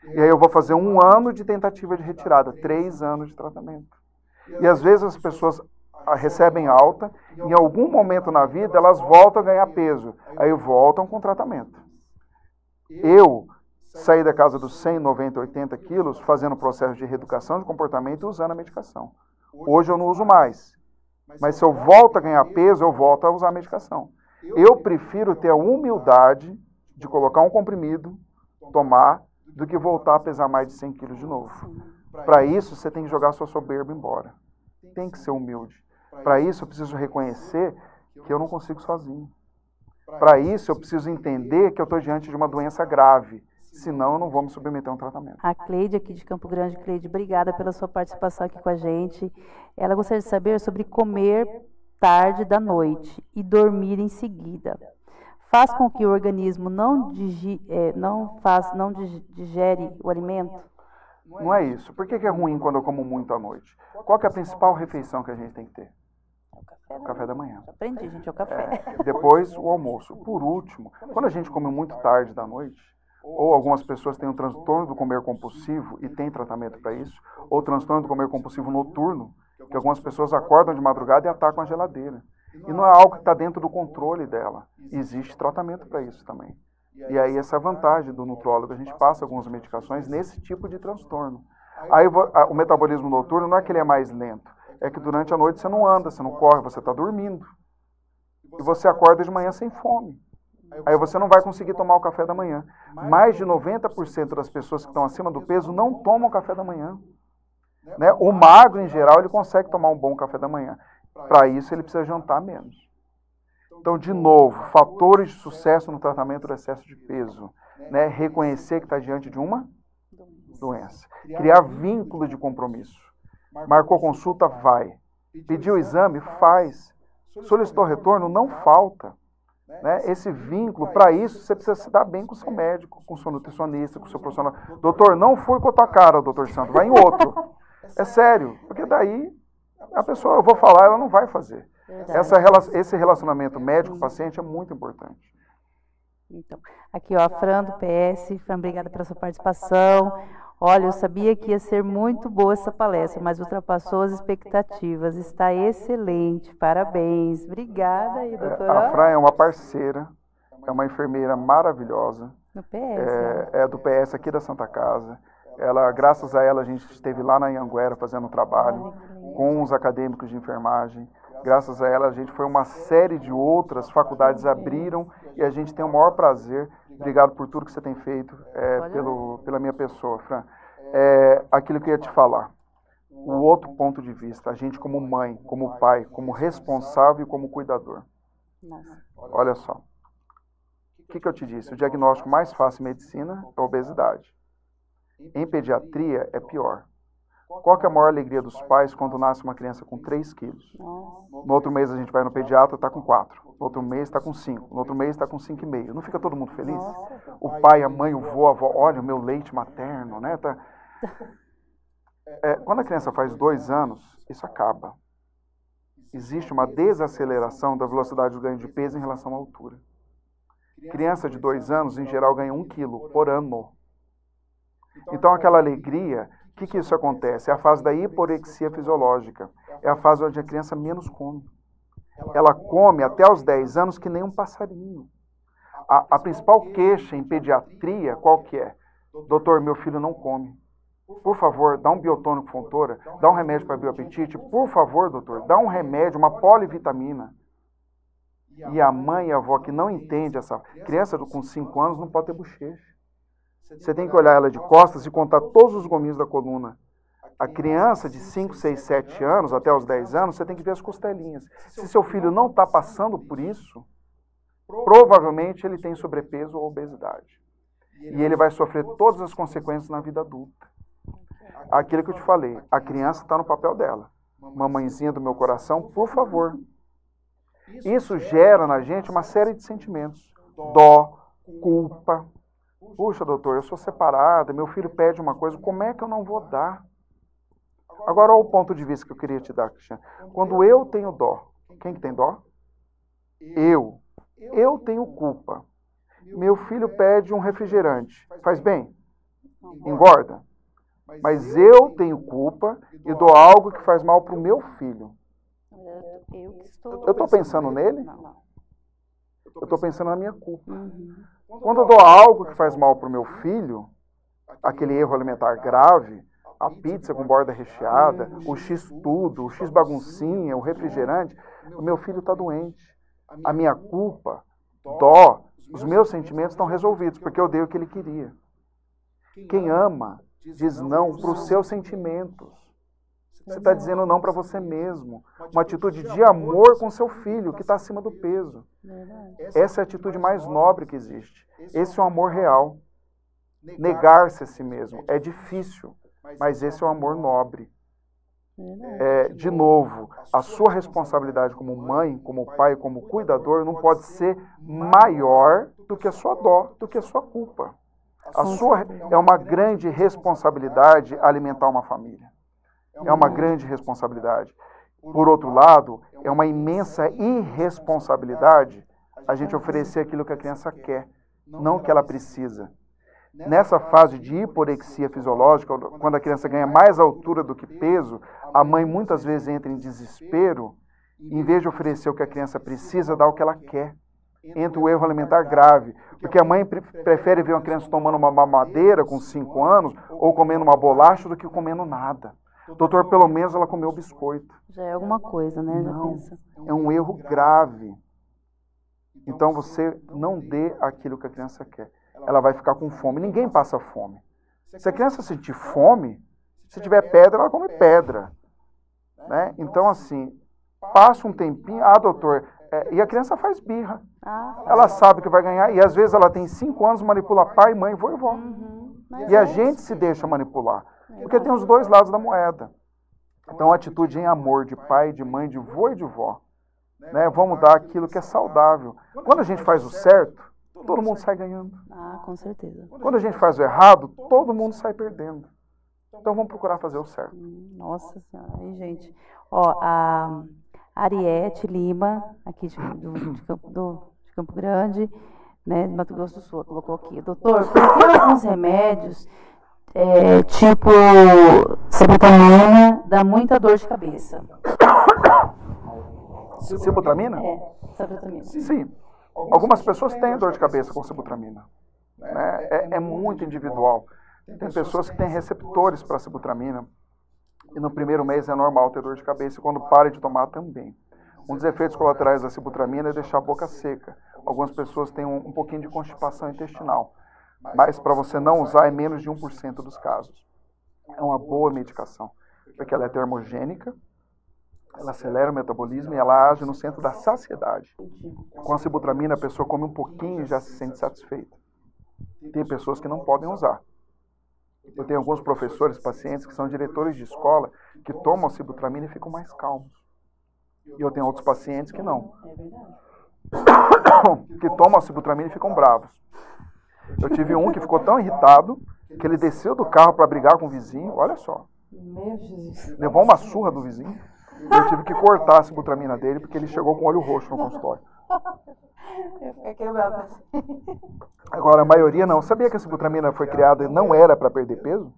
E aí eu vou fazer 1 ano de tentativa de retirada, 3 anos de tratamento. E às vezes as pessoas recebem alta, em algum momento na vida elas voltam a ganhar peso, aí voltam com tratamento. Eu saí da casa dos 100, 90, 80 quilos fazendo o processo de reeducação de comportamento e usando a medicação. Hoje eu não uso mais, mas se eu volto a ganhar peso, eu volto a usar a medicação. Eu prefiro ter a humildade de colocar um comprimido, tomar, do que voltar a pesar mais de 100 quilos de novo. Para isso, você tem que jogar sua soberba embora. Tem que ser humilde. Para isso, eu preciso reconhecer que eu não consigo sozinho. Para isso, eu preciso entender que eu estou diante de uma doença grave. Senão, eu não vou me submeter a um tratamento. A Cleide, aqui de Campo Grande. Cleide, obrigada pela sua participação aqui com a gente. Ela gostaria de saber sobre comer tarde da noite e dormir em seguida. Faz com que o organismo não digere o alimento? Não é isso. Por que é ruim quando eu como muito à noite? Qual que é a principal refeição que a gente tem que ter? O café da manhã. Aprendi, gente, é o café. Depois, o almoço. Por último, quando a gente come muito tarde da noite, ou algumas pessoas têm um transtorno do comer compulsivo e tem tratamento para isso, ou transtorno do comer compulsivo noturno, que algumas pessoas acordam de madrugada e atacam a geladeira. E não é algo que está dentro do controle dela. Existe tratamento para isso também. E aí essa é a vantagem do nutrólogo. A gente passa algumas medicações nesse tipo de transtorno. Aí o metabolismo noturno não é que ele é mais lento. É que durante a noite você não anda, você não corre, você está dormindo. E você acorda de manhã sem fome. Aí você não vai conseguir tomar o café da manhã. Mais de 90% das pessoas que estão acima do peso não tomam café da manhã. Né? O magro, em geral, ele consegue tomar um bom café da manhã. Para isso, ele precisa jantar menos. Então, de novo, fatores de sucesso no tratamento do excesso de peso. Né? Reconhecer que está diante de uma doença. Criar vínculo de compromisso. Marcou consulta? Vai. Pediu exame? Faz. Solicitou retorno? Não falta. Né? Esse vínculo, para isso, você precisa se dar bem com o seu médico, com o seu nutricionista, com o seu profissional. Doutor, não fui com a tua cara, doutor Santo, vai em outro. É sério, porque daí a pessoa, eu vou falar, ela não vai fazer. Esse relacionamento médico-paciente é muito importante. Então, aqui, ó, a Fran do PS. Fran, obrigada pela sua participação. Olha, eu sabia que ia ser muito boa essa palestra, mas ultrapassou as expectativas. Está excelente, parabéns. Obrigada aí, doutora. A Fran é uma parceira, é uma enfermeira maravilhosa. No PS. É do PS aqui da Santa Casa. Graças a ela, a gente esteve lá na Anhanguera fazendo um trabalho com os acadêmicos de enfermagem. Graças a ela, a gente foi uma série de outras faculdades abriram e a gente tem o maior prazer. Obrigado por tudo que você tem feito pela minha pessoa, Fran. Aquilo que eu ia te falar. O outro ponto de vista, a gente como mãe, como pai, como responsável e como cuidador. Olha só. O que eu te disse? O diagnóstico mais fácil em medicina é a obesidade. Em pediatria é pior. Qual que é a maior alegria dos pais quando nasce uma criança com 3 quilos? No outro mês a gente vai no pediatra, está com 4. No outro mês está com 5. No outro mês está com 5,5. Não fica todo mundo feliz? O pai, a mãe, o vô, a avó, olha o meu leite materno, né? Quando a criança faz 2 anos, isso acaba. Existe uma desaceleração da velocidade do ganho de peso em relação à altura. Criança de 2 anos, em geral, ganha 1 quilo por ano. Então, aquela alegria, o que isso acontece? É a fase da hiporexia fisiológica. É a fase onde a criança menos come. Ela come até os 10 anos que nem um passarinho. A principal queixa em pediatria, qual que é? Doutor, meu filho não come. Por favor, dá um biotônico Fontoura, dá um remédio para bioapetite. Por favor, doutor, dá um remédio, uma polivitamina. E a mãe e a avó que não entende essa criança com 5 anos não pode ter bochecha. Você tem que olhar ela de costas e contar todos os gominhos da coluna. A criança de 5, 6, 7 anos, até os 10 anos, você tem que ver as costelinhas. Se seu filho não está passando por isso, provavelmente ele tem sobrepeso ou obesidade. E ele vai sofrer todas as consequências na vida adulta. Aquilo que eu te falei, a criança está no papel dela. Mamãezinha do meu coração, por favor. Isso gera na gente uma série de sentimentos. Dó, culpa. Puxa, doutor, eu sou separada, meu filho pede uma coisa, como é que eu não vou dar? Agora, olha o ponto de vista que eu queria te dar, Cristiano. Quando eu tenho dó, quem que tem dó? Eu. Eu tenho culpa. Meu filho pede um refrigerante. Faz bem? Engorda? Mas eu tenho culpa e dou algo que faz mal para o meu filho. Eu estou pensando nele? Eu estou pensando na minha culpa. Quando eu dou algo que faz mal para o meu filho, aquele erro alimentar grave, a pizza com borda recheada, o X-tudo, o X-baguncinha, o refrigerante, o meu filho está doente. A minha culpa, dó, os meus sentimentos estão resolvidos, porque eu dei o que ele queria. Quem ama diz não para os seus sentimentos. Você está dizendo não para você mesmo. Uma atitude de amor com seu filho, que está acima do peso. Essa é a atitude mais nobre que existe. Esse é o amor real. Negar-se a si mesmo é difícil, mas esse é o amor nobre. De novo, a sua responsabilidade como mãe, como pai, como cuidador, não pode ser maior do que a sua dó, do que a sua culpa. A sua é uma grande responsabilidade alimentar uma família. É uma grande responsabilidade. Por outro lado, é uma imensa irresponsabilidade a gente oferecer aquilo que a criança quer, não que ela precisa. Nessa fase de hiporexia fisiológica, quando a criança ganha mais altura do que peso, a mãe muitas vezes entra em desespero, em vez de oferecer o que a criança precisa, dá o que ela quer. Entra o erro alimentar grave, porque a mãe prefere ver uma criança tomando uma mamadeira com 5 anos ou comendo uma bolacha do que comendo nada. Doutor, pelo menos ela comeu biscoito. Já é alguma coisa, né? Não, é um erro grave. Então você não dê aquilo que a criança quer. Ela vai ficar com fome. Ninguém passa fome. Se a criança sentir fome, se tiver pedra, ela come pedra. Né? Então, assim, passa um tempinho. Ah, doutor, e a criança faz birra. Ela sabe que vai ganhar. E às vezes ela tem 5 anos, manipula pai, mãe, vô e vó. E a gente se deixa manipular. Porque tem os dois lados da moeda. Então, a atitude em amor de pai, de mãe, de vô e de vó. Né? Vamos dar aquilo que é saudável. Quando a gente faz o certo, todo mundo sai ganhando. Com certeza. Quando a gente faz o errado, todo mundo sai perdendo. Então vamos procurar fazer o certo. Nossa Senhora, aí, gente. Ó, a Ariete Lima, aqui de Campo Grande, né, de Mato Grosso do Sul, colocou aqui. Doutor, por que alguns remédios, tipo Sibutramina, dá muita dor de cabeça? Sibutramina? Sibutramina. Sim. Algumas pessoas têm dor de cabeça com sibutramina. Né? É muito individual. Tem pessoas que têm receptores para sibutramina e no primeiro mês é normal ter dor de cabeça e quando para de tomar também. Um dos efeitos colaterais da sibutramina é deixar a boca seca. Algumas pessoas têm um pouquinho de constipação intestinal, mas para você não usar é menos de 1% dos casos. É uma boa medicação, porque ela é termogênica, ela acelera o metabolismo e ela age no centro da saciedade. Com a sibutramina, a pessoa come um pouquinho e já se sente satisfeita. Tem pessoas que não podem usar. Eu tenho alguns professores, pacientes, que são diretores de escola, que tomam a sibutramina e ficam mais calmos. E eu tenho outros pacientes que não. Que tomam a sibutramina e ficam bravos. Eu tive um que ficou tão irritado que ele desceu do carro para brigar com o vizinho. Olha só. Levou uma surra do vizinho. Eu tive que cortar a sibutramina dele porque ele chegou com olho roxo no consultório. Agora, a maioria não. Sabia que a sibutramina foi criada e não era para perder peso?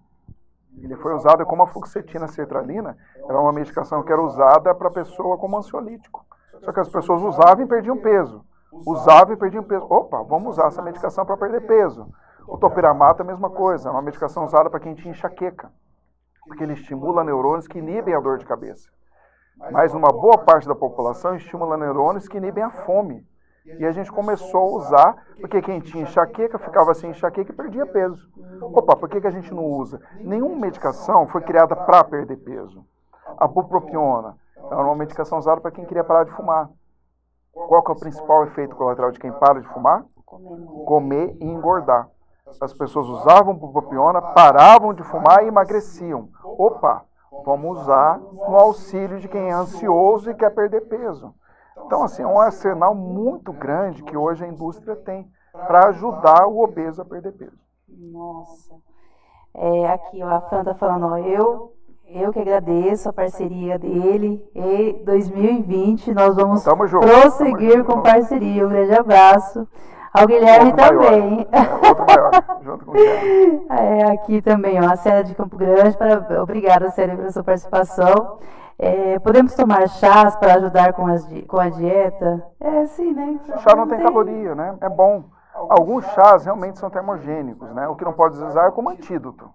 Ele foi usado como a fluoxetina sertralina. Era uma medicação que era usada para a pessoa como ansiolítico. Só que as pessoas usavam e perdiam peso. Usavam e perdiam peso. Opa, vamos usar essa medicação para perder peso. O topiramato é a mesma coisa. É uma medicação usada para quem tinha enxaqueca. Porque ele estimula neurônios que inibem a dor de cabeça. Mas numa boa parte da população estimula neurônios que inibem a fome. E a gente começou a usar, porque quem tinha enxaqueca ficava sem enxaqueca e perdia peso. Opa, por que a gente não usa? Nenhuma medicação foi criada para perder peso. A bupropiona é uma medicação usada para quem queria parar de fumar. Qual que é o principal efeito colateral de quem para de fumar? Comer e engordar. as pessoas usavam bupropiona, paravam de fumar e emagreciam. Opa, vamos usar no auxílio de quem é ansioso e quer perder peso. Então, assim, é um arsenal muito grande que hoje a indústria tem para ajudar o obeso a perder peso. Nossa. Aqui, ó, a Fran está falando, ó, eu que agradeço a parceria dele. E 2020 nós vamos prosseguir com parceria. Um grande abraço. Ao Guilherme também. Outro maior, junto com o Guilherme. Aqui também, ó, a Célia de Campo Grande. Obrigada, Célia, pela sua participação. Podemos tomar chás para ajudar com a dieta? Sim, né? O chá não tem caloria, né? É bom. Alguns chás realmente são termogênicos, né? O que não pode usar é como antídoto.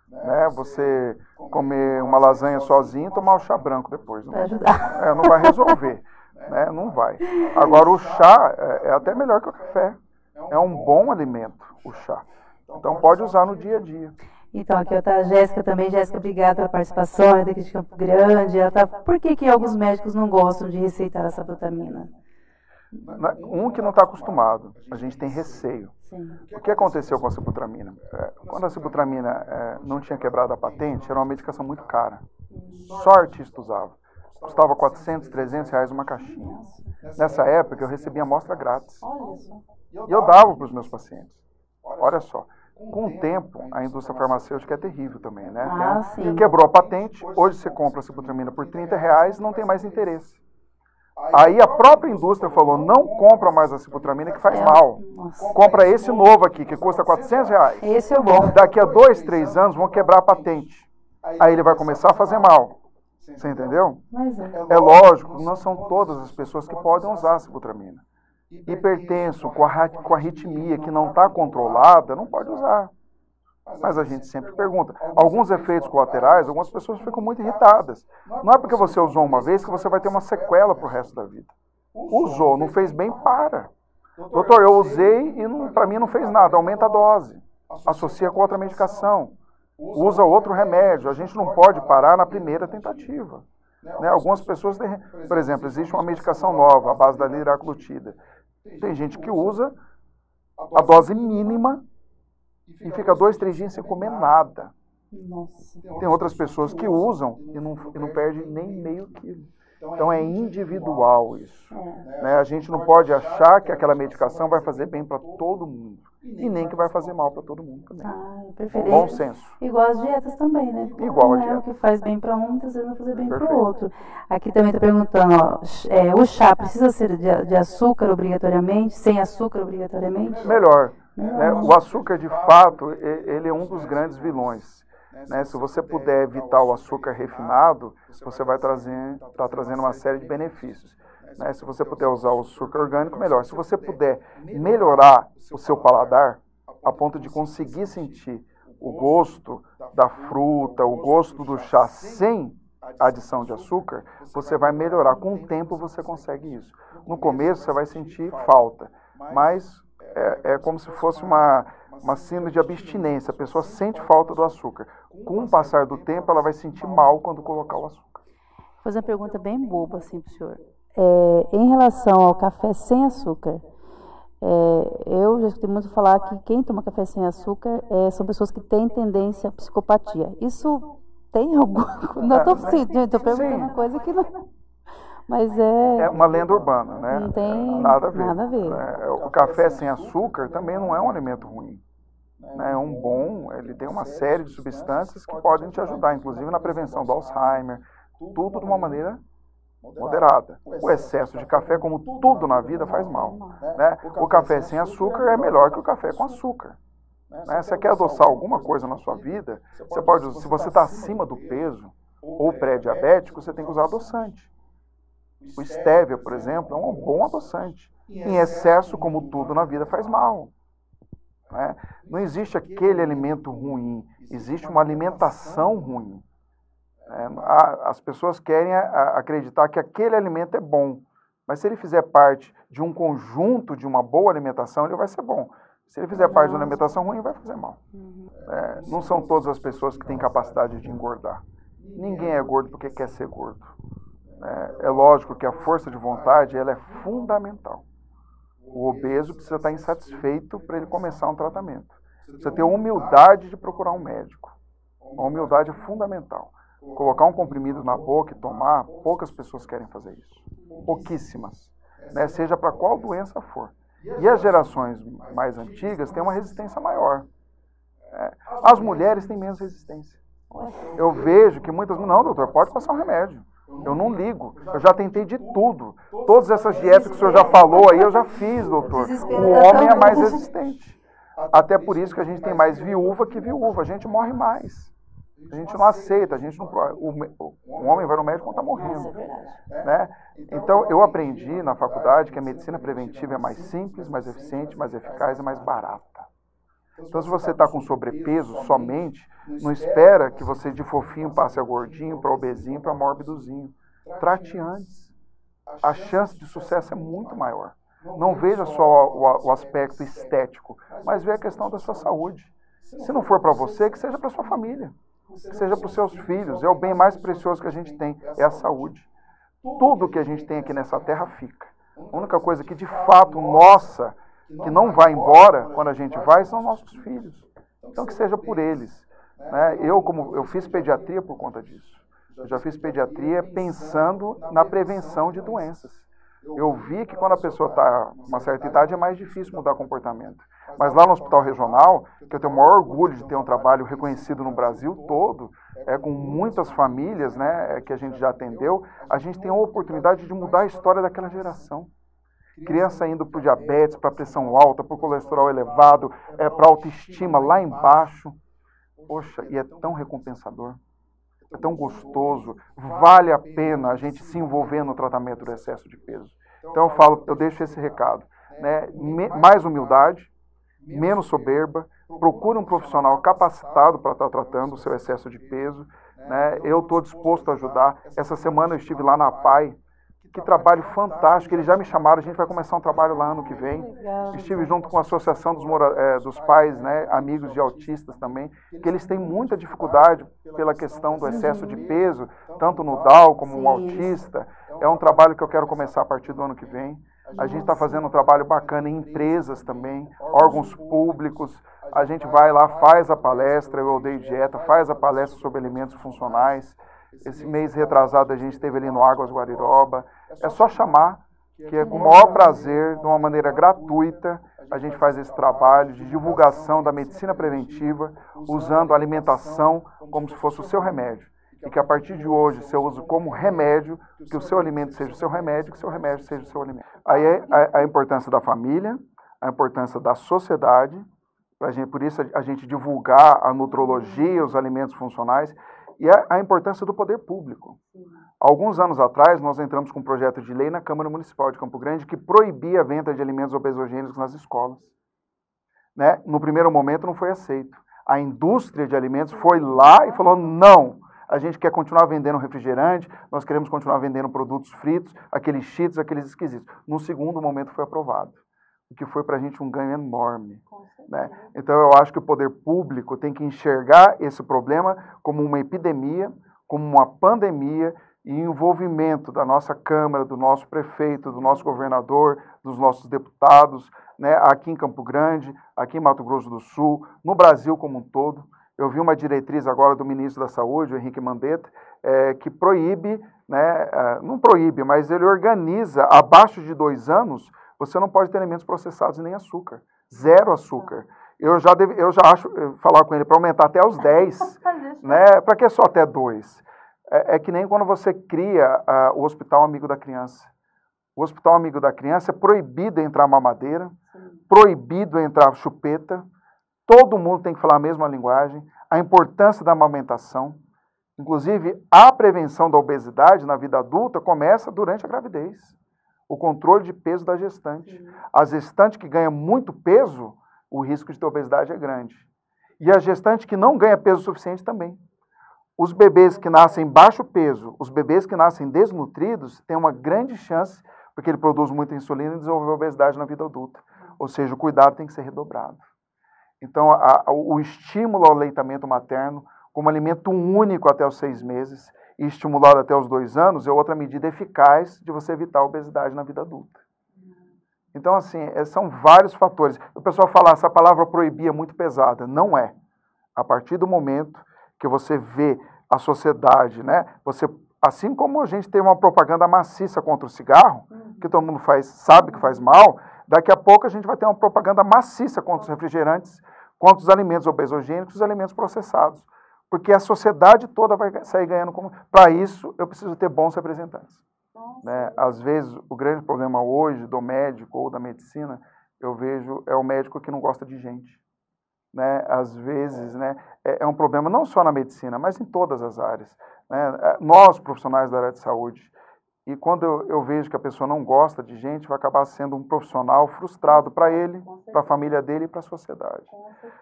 Né? Você comer uma lasanha sozinho e tomar o chá branco depois. Não, não vai resolver. Né? Não vai. Agora, o chá é até melhor que o café. É um bom alimento, o chá. Então, pode usar no dia a dia. Então, aqui está a Jéssica também. Jéssica, obrigada pela participação. É daqui de Campo Grande. Por que alguns médicos não gostam de receitar essa glutamina? Um que não está acostumado. A gente tem receio. Sim. O que aconteceu com a sibutramina? Quando a sibutramina não tinha quebrado a patente, era uma medicação muito cara. Só artista usava. Custava 400, 300 reais uma caixinha. Nessa época, eu recebia amostra grátis. E eu dava para os meus pacientes. Olha só. Com o tempo, a indústria farmacêutica é terrível também, né? Quebrou a patente, hoje você compra a sibutramina por 30 reais, não tem mais interesse. Aí a própria indústria falou, não compra mais a sibutramina que faz mal. Compra esse novo aqui, que custa 400 reais. Esse é bom. Daqui a 2, 3 anos vão quebrar a patente. Aí ele vai começar a fazer mal. Você entendeu? É lógico, não são todas as pessoas que podem usar a sibutramina. Hipertenso, com arritmia que não está controlada, não pode usar. Mas a gente sempre pergunta. Alguns efeitos colaterais, algumas pessoas ficam muito irritadas. Não é porque você usou uma vez que você vai ter uma sequela para o resto da vida. Usou, não fez bem, para. Doutor, eu usei e para mim não fez nada. Aumenta a dose. Associa com outra medicação. Usa outro remédio. A gente não pode parar na primeira tentativa. Né? Algumas pessoas, por exemplo, existe uma medicação nova, à base da liraglutida. Tem gente que usa a dose mínima e fica 2, 3 dias sem comer nada. Nossa. Tem outras pessoas que usam e não perde nem meio quilo. Então é individual isso. Né? A gente não pode achar que aquela medicação vai fazer bem para todo mundo. E nem que vai fazer mal para todo mundo também. Perfeito. Bom senso. Igual as dietas também, né? Igual a dieta. O que faz bem para um, muitas vezes não fazer bem para o outro. Aqui também está perguntando, ó, o chá precisa ser de açúcar obrigatoriamente? Sem açúcar obrigatoriamente? Melhor. Né? O açúcar, de fato, ele é um dos grandes vilões. Né? Se você puder evitar o açúcar refinado, você vai estar trazendo uma série de benefícios. Né? Se você puder usar o açúcar orgânico, melhor. Se você puder melhorar o seu paladar, a ponto de conseguir sentir o gosto da fruta, o gosto do chá sem adição de açúcar, você vai melhorar. Com o tempo você consegue isso. No começo você vai sentir falta, mas é como se fosse uma síndrome de abstinência. A pessoa sente falta do açúcar. Com o passar do tempo, ela vai sentir mal quando colocar o açúcar. Vou fazer uma pergunta bem boba assim para o senhor. Em relação ao café sem açúcar, eu já escutei muito falar que quem toma café sem açúcar são pessoas que têm tendência à psicopatia. Isso tem algum... Não estou perguntando uma coisa que não... Mas é uma lenda urbana, né? Não tem nada a ver. Nada a ver. O café sem açúcar também não é um alimento ruim. É um bom, ele tem uma série de substâncias que podem te ajudar, inclusive na prevenção do Alzheimer, tudo de uma maneira moderada. O excesso de café, como tudo na vida, faz mal. Né? O café sem açúcar é melhor que o café com açúcar. Né? Você quer adoçar alguma coisa na sua vida, você pode, se você está acima do peso ou pré-diabético, você tem que usar adoçante. O stevia, por exemplo, é um bom adoçante. Em excesso, como tudo na vida, faz mal. Né? Não existe aquele alimento ruim, existe uma alimentação ruim. As pessoas querem acreditar que aquele alimento é bom, mas se ele fizer parte de um conjunto de uma boa alimentação, ele vai ser bom. Se ele fizer parte de uma alimentação ruim, vai fazer mal. Não são todas as pessoas que têm capacidade de engordar. Ninguém é gordo porque quer ser gordo. É lógico que a força de vontade ela é fundamental. O obeso precisa estar insatisfeito para ele começar um tratamento. Você ter humildade de procurar um médico. A humildade é fundamental. Colocar um comprimido na boca e tomar, poucas pessoas querem fazer isso. Pouquíssimas. Né? Seja para qual doença for. E as gerações mais antigas têm uma resistência maior. As mulheres têm menos resistência. Eu vejo que muitas... Não, doutor, pode passar um remédio. Eu não ligo. Eu já tentei de tudo. Todas essas dietas que o senhor já falou aí, eu já fiz, doutor. O homem é mais resistente. Até por isso que a gente tem mais viúva que viúva. A gente morre mais. A gente não aceita. A gente não... O homem vai no médico quando está morrendo. Né? Então, eu aprendi na faculdade que a medicina preventiva é mais simples, mais eficiente, mais eficaz e mais barata. Então, se você está com sobrepeso somente, não espera que você de fofinho passe a gordinho, para obesinho, para mórbidozinho. Trate antes. A chance de sucesso é muito maior. Não veja só o aspecto estético, mas veja a questão da sua saúde. Se não for para você, que seja para sua família. Que seja para os seus filhos. É o bem mais precioso que a gente tem, é a saúde. Tudo que a gente tem aqui nessa terra fica. A única coisa que de fato nossa, que não vai embora quando a gente vai, são nossos filhos. Então que seja por eles. Né? Eu fiz pediatria por conta disso. Eu já fiz pediatria pensando na prevenção de doenças. Eu vi que quando a pessoa está com uma certa idade é mais difícil mudar comportamento. Mas lá no hospital regional, que eu tenho o maior orgulho de ter um trabalho reconhecido no Brasil todo, com muitas famílias, né, que a gente já atendeu, a gente tem a oportunidade de mudar a história daquela geração. Criança indo para o diabetes, para a pressão alta, para o colesterol elevado, para a autoestima lá embaixo. Poxa, e é tão recompensador, é tão gostoso, vale a pena a gente se envolver no tratamento do excesso de peso. Então eu deixo esse recado, né? Mais humildade, menos soberba, procure um profissional capacitado para estar tratando o seu excesso de peso. Né? Eu estou disposto a ajudar. Essa semana eu estive lá na PAI. Que trabalho fantástico, eles já me chamaram, a gente vai começar um trabalho lá ano que vem. Estive junto com a Associação dos Pais, né, amigos de autistas também, que eles têm muita dificuldade pela questão do excesso de peso, tanto no Down como no autista. É um trabalho que eu quero começar a partir do ano que vem. A gente está fazendo um trabalho bacana em empresas também, órgãos públicos. A gente vai lá, faz a palestra, eu odeio dieta, faz a palestra sobre alimentos funcionais. Esse mês retrasado a gente esteve ali no Águas Guariroba. É só chamar, que é com o maior prazer, de uma maneira gratuita, a gente faz esse trabalho de divulgação da medicina preventiva, usando a alimentação como se fosse o seu remédio. E que a partir de hoje você use como remédio, que o seu alimento seja o seu remédio, que o seu remédio seja o seu alimento. Aí é a importância da família, a importância da sociedade, por isso a gente divulgar a nutrologia, os alimentos funcionais, e a importância do poder público. Alguns anos atrás, nós entramos com um projeto de lei na Câmara Municipal de Campo Grande que proibia a venda de alimentos obesogênicos nas escolas. Né? No primeiro momento não foi aceito. A indústria de alimentos foi lá e falou, não, a gente quer continuar vendendo refrigerante, nós queremos continuar vendendo produtos fritos, aqueles cheats, aqueles esquisitos. No segundo momento foi aprovado, o que foi para a gente um ganho enorme. Né? Então eu acho que o poder público tem que enxergar esse problema como uma epidemia, como uma pandemia, e envolvimento da nossa Câmara, do nosso prefeito, do nosso governador, dos nossos deputados, né, aqui em Campo Grande, aqui em Mato Grosso do Sul, no Brasil como um todo. Eu vi uma diretriz agora do ministro da Saúde, o Henrique Mandetta, que proíbe, né, não proíbe, mas ele organiza, abaixo de 2 anos, você não pode ter alimentos processados e nem açúcar. 0 açúcar. Eu já acho, falar com ele para aumentar até os 10, né? Para que só até 2? É que nem quando você cria o Hospital Amigo da Criança. O Hospital Amigo da Criança é proibido entrar mamadeira, proibido entrar chupeta, todo mundo tem que falar a mesma linguagem, a importância da amamentação. Inclusive, a prevenção da obesidade na vida adulta começa durante a gravidez. O controle de peso da gestante. A gestante que ganha muito peso, o risco de ter obesidade é grande. E a gestante que não ganha peso suficiente também. Os bebês que nascem baixo peso, os bebês que nascem desnutridos, têm uma grande chance, porque ele produz muita insulina, de desenvolver obesidade na vida adulta. Ou seja, o cuidado tem que ser redobrado. Então, o estímulo ao aleitamento materno, como alimento único até os 6 meses, e estimulado até os 2 anos, é outra medida eficaz de você evitar a obesidade na vida adulta. Então, assim, são vários fatores. O pessoal fala, essa palavra proibir é muito pesada. Não é. A partir do momento que você vê a sociedade, né? Assim como a gente tem uma propaganda maciça contra o cigarro, que todo mundo sabe que faz mal, daqui a pouco a gente vai ter uma propaganda maciça contra os refrigerantes, contra os alimentos obesogênicos e os alimentos processados. Porque a sociedade toda vai sair ganhando. Para isso, eu preciso ter bons representantes. Né? Às vezes, o grande problema hoje do médico ou da medicina, eu vejo, é o médico que não gosta de gente. Né? Às vezes, né, é um problema não só na medicina, mas em todas as áreas. Né? Nós, profissionais da área de saúde, e quando eu vejo que a pessoa não gosta de gente, vai acabar sendo um profissional frustrado para ele, para a família dele e para a sociedade.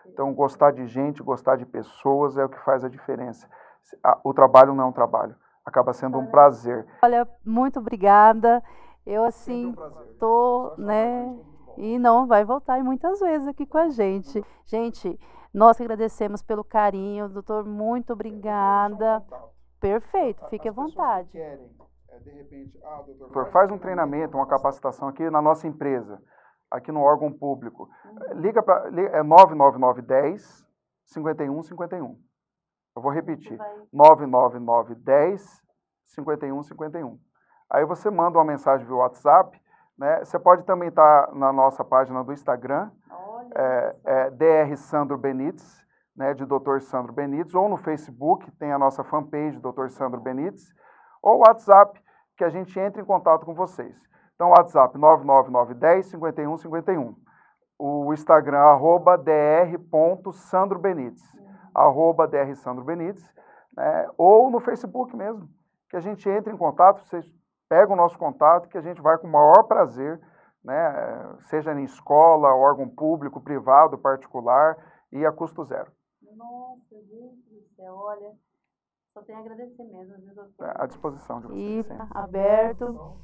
Então, gostar de gente, gostar de pessoas é o que faz a diferença. O trabalho não é um trabalho, acaba sendo um prazer. Olha, muito obrigada. Eu, assim, tô, né, e não vai voltar muitas vezes aqui com a gente. Gente, nós que agradecemos pelo carinho, doutor, muito obrigada. Perfeito, fique à vontade. De repente, doutor, faz um treinamento, uma capacitação aqui na nossa empresa, aqui no órgão público. Liga para 99910 5151. Eu vou repetir. 99910 5151. Aí você manda uma mensagem via WhatsApp, né? Você pode também estar na nossa página do Instagram, Dr. Sandro Benites, né, de Dr. Sandro Benites, ou no Facebook, tem a nossa fanpage, Dr. Sandro Benites, ou WhatsApp, que a gente entre em contato com vocês. Então, WhatsApp 99910 5151. O Instagram, @dr.sandrobenites, @drsandrobenites, né, ou no Facebook mesmo, que a gente entre em contato, vocês pegam o nosso contato, que a gente vai com o maior prazer, né, seja em escola, órgão público, privado, particular, e a custo zero. Nossa, gente do céu, olha, só tenho a agradecer mesmo, viu, doutor? À disposição de vocês. E aberto.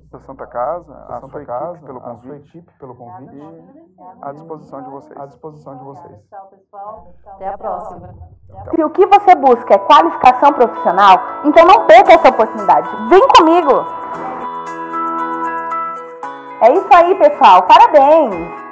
Da Santa Casa, a sua equipe pelo convite. À disposição de vocês. Tchau, pessoal. Até a próxima. Se o que você busca é qualificação profissional, então não perca essa oportunidade. Vem comigo! É isso aí, pessoal. Parabéns!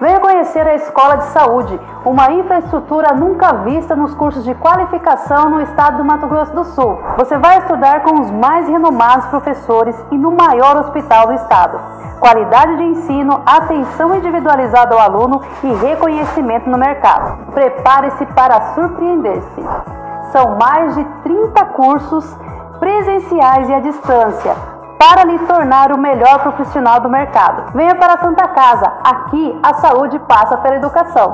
Venha conhecer a Escola de Saúde, uma infraestrutura nunca vista nos cursos de qualificação no estado do Mato Grosso do Sul. Você vai estudar com os mais renomados professores e no maior hospital do estado. Qualidade de ensino, atenção individualizada ao aluno e reconhecimento no mercado. Prepare-se para surpreender-se. São mais de 30 cursos presenciais e à distância, para lhe tornar o melhor profissional do mercado. Venha para a Santa Casa, aqui a saúde passa pela educação.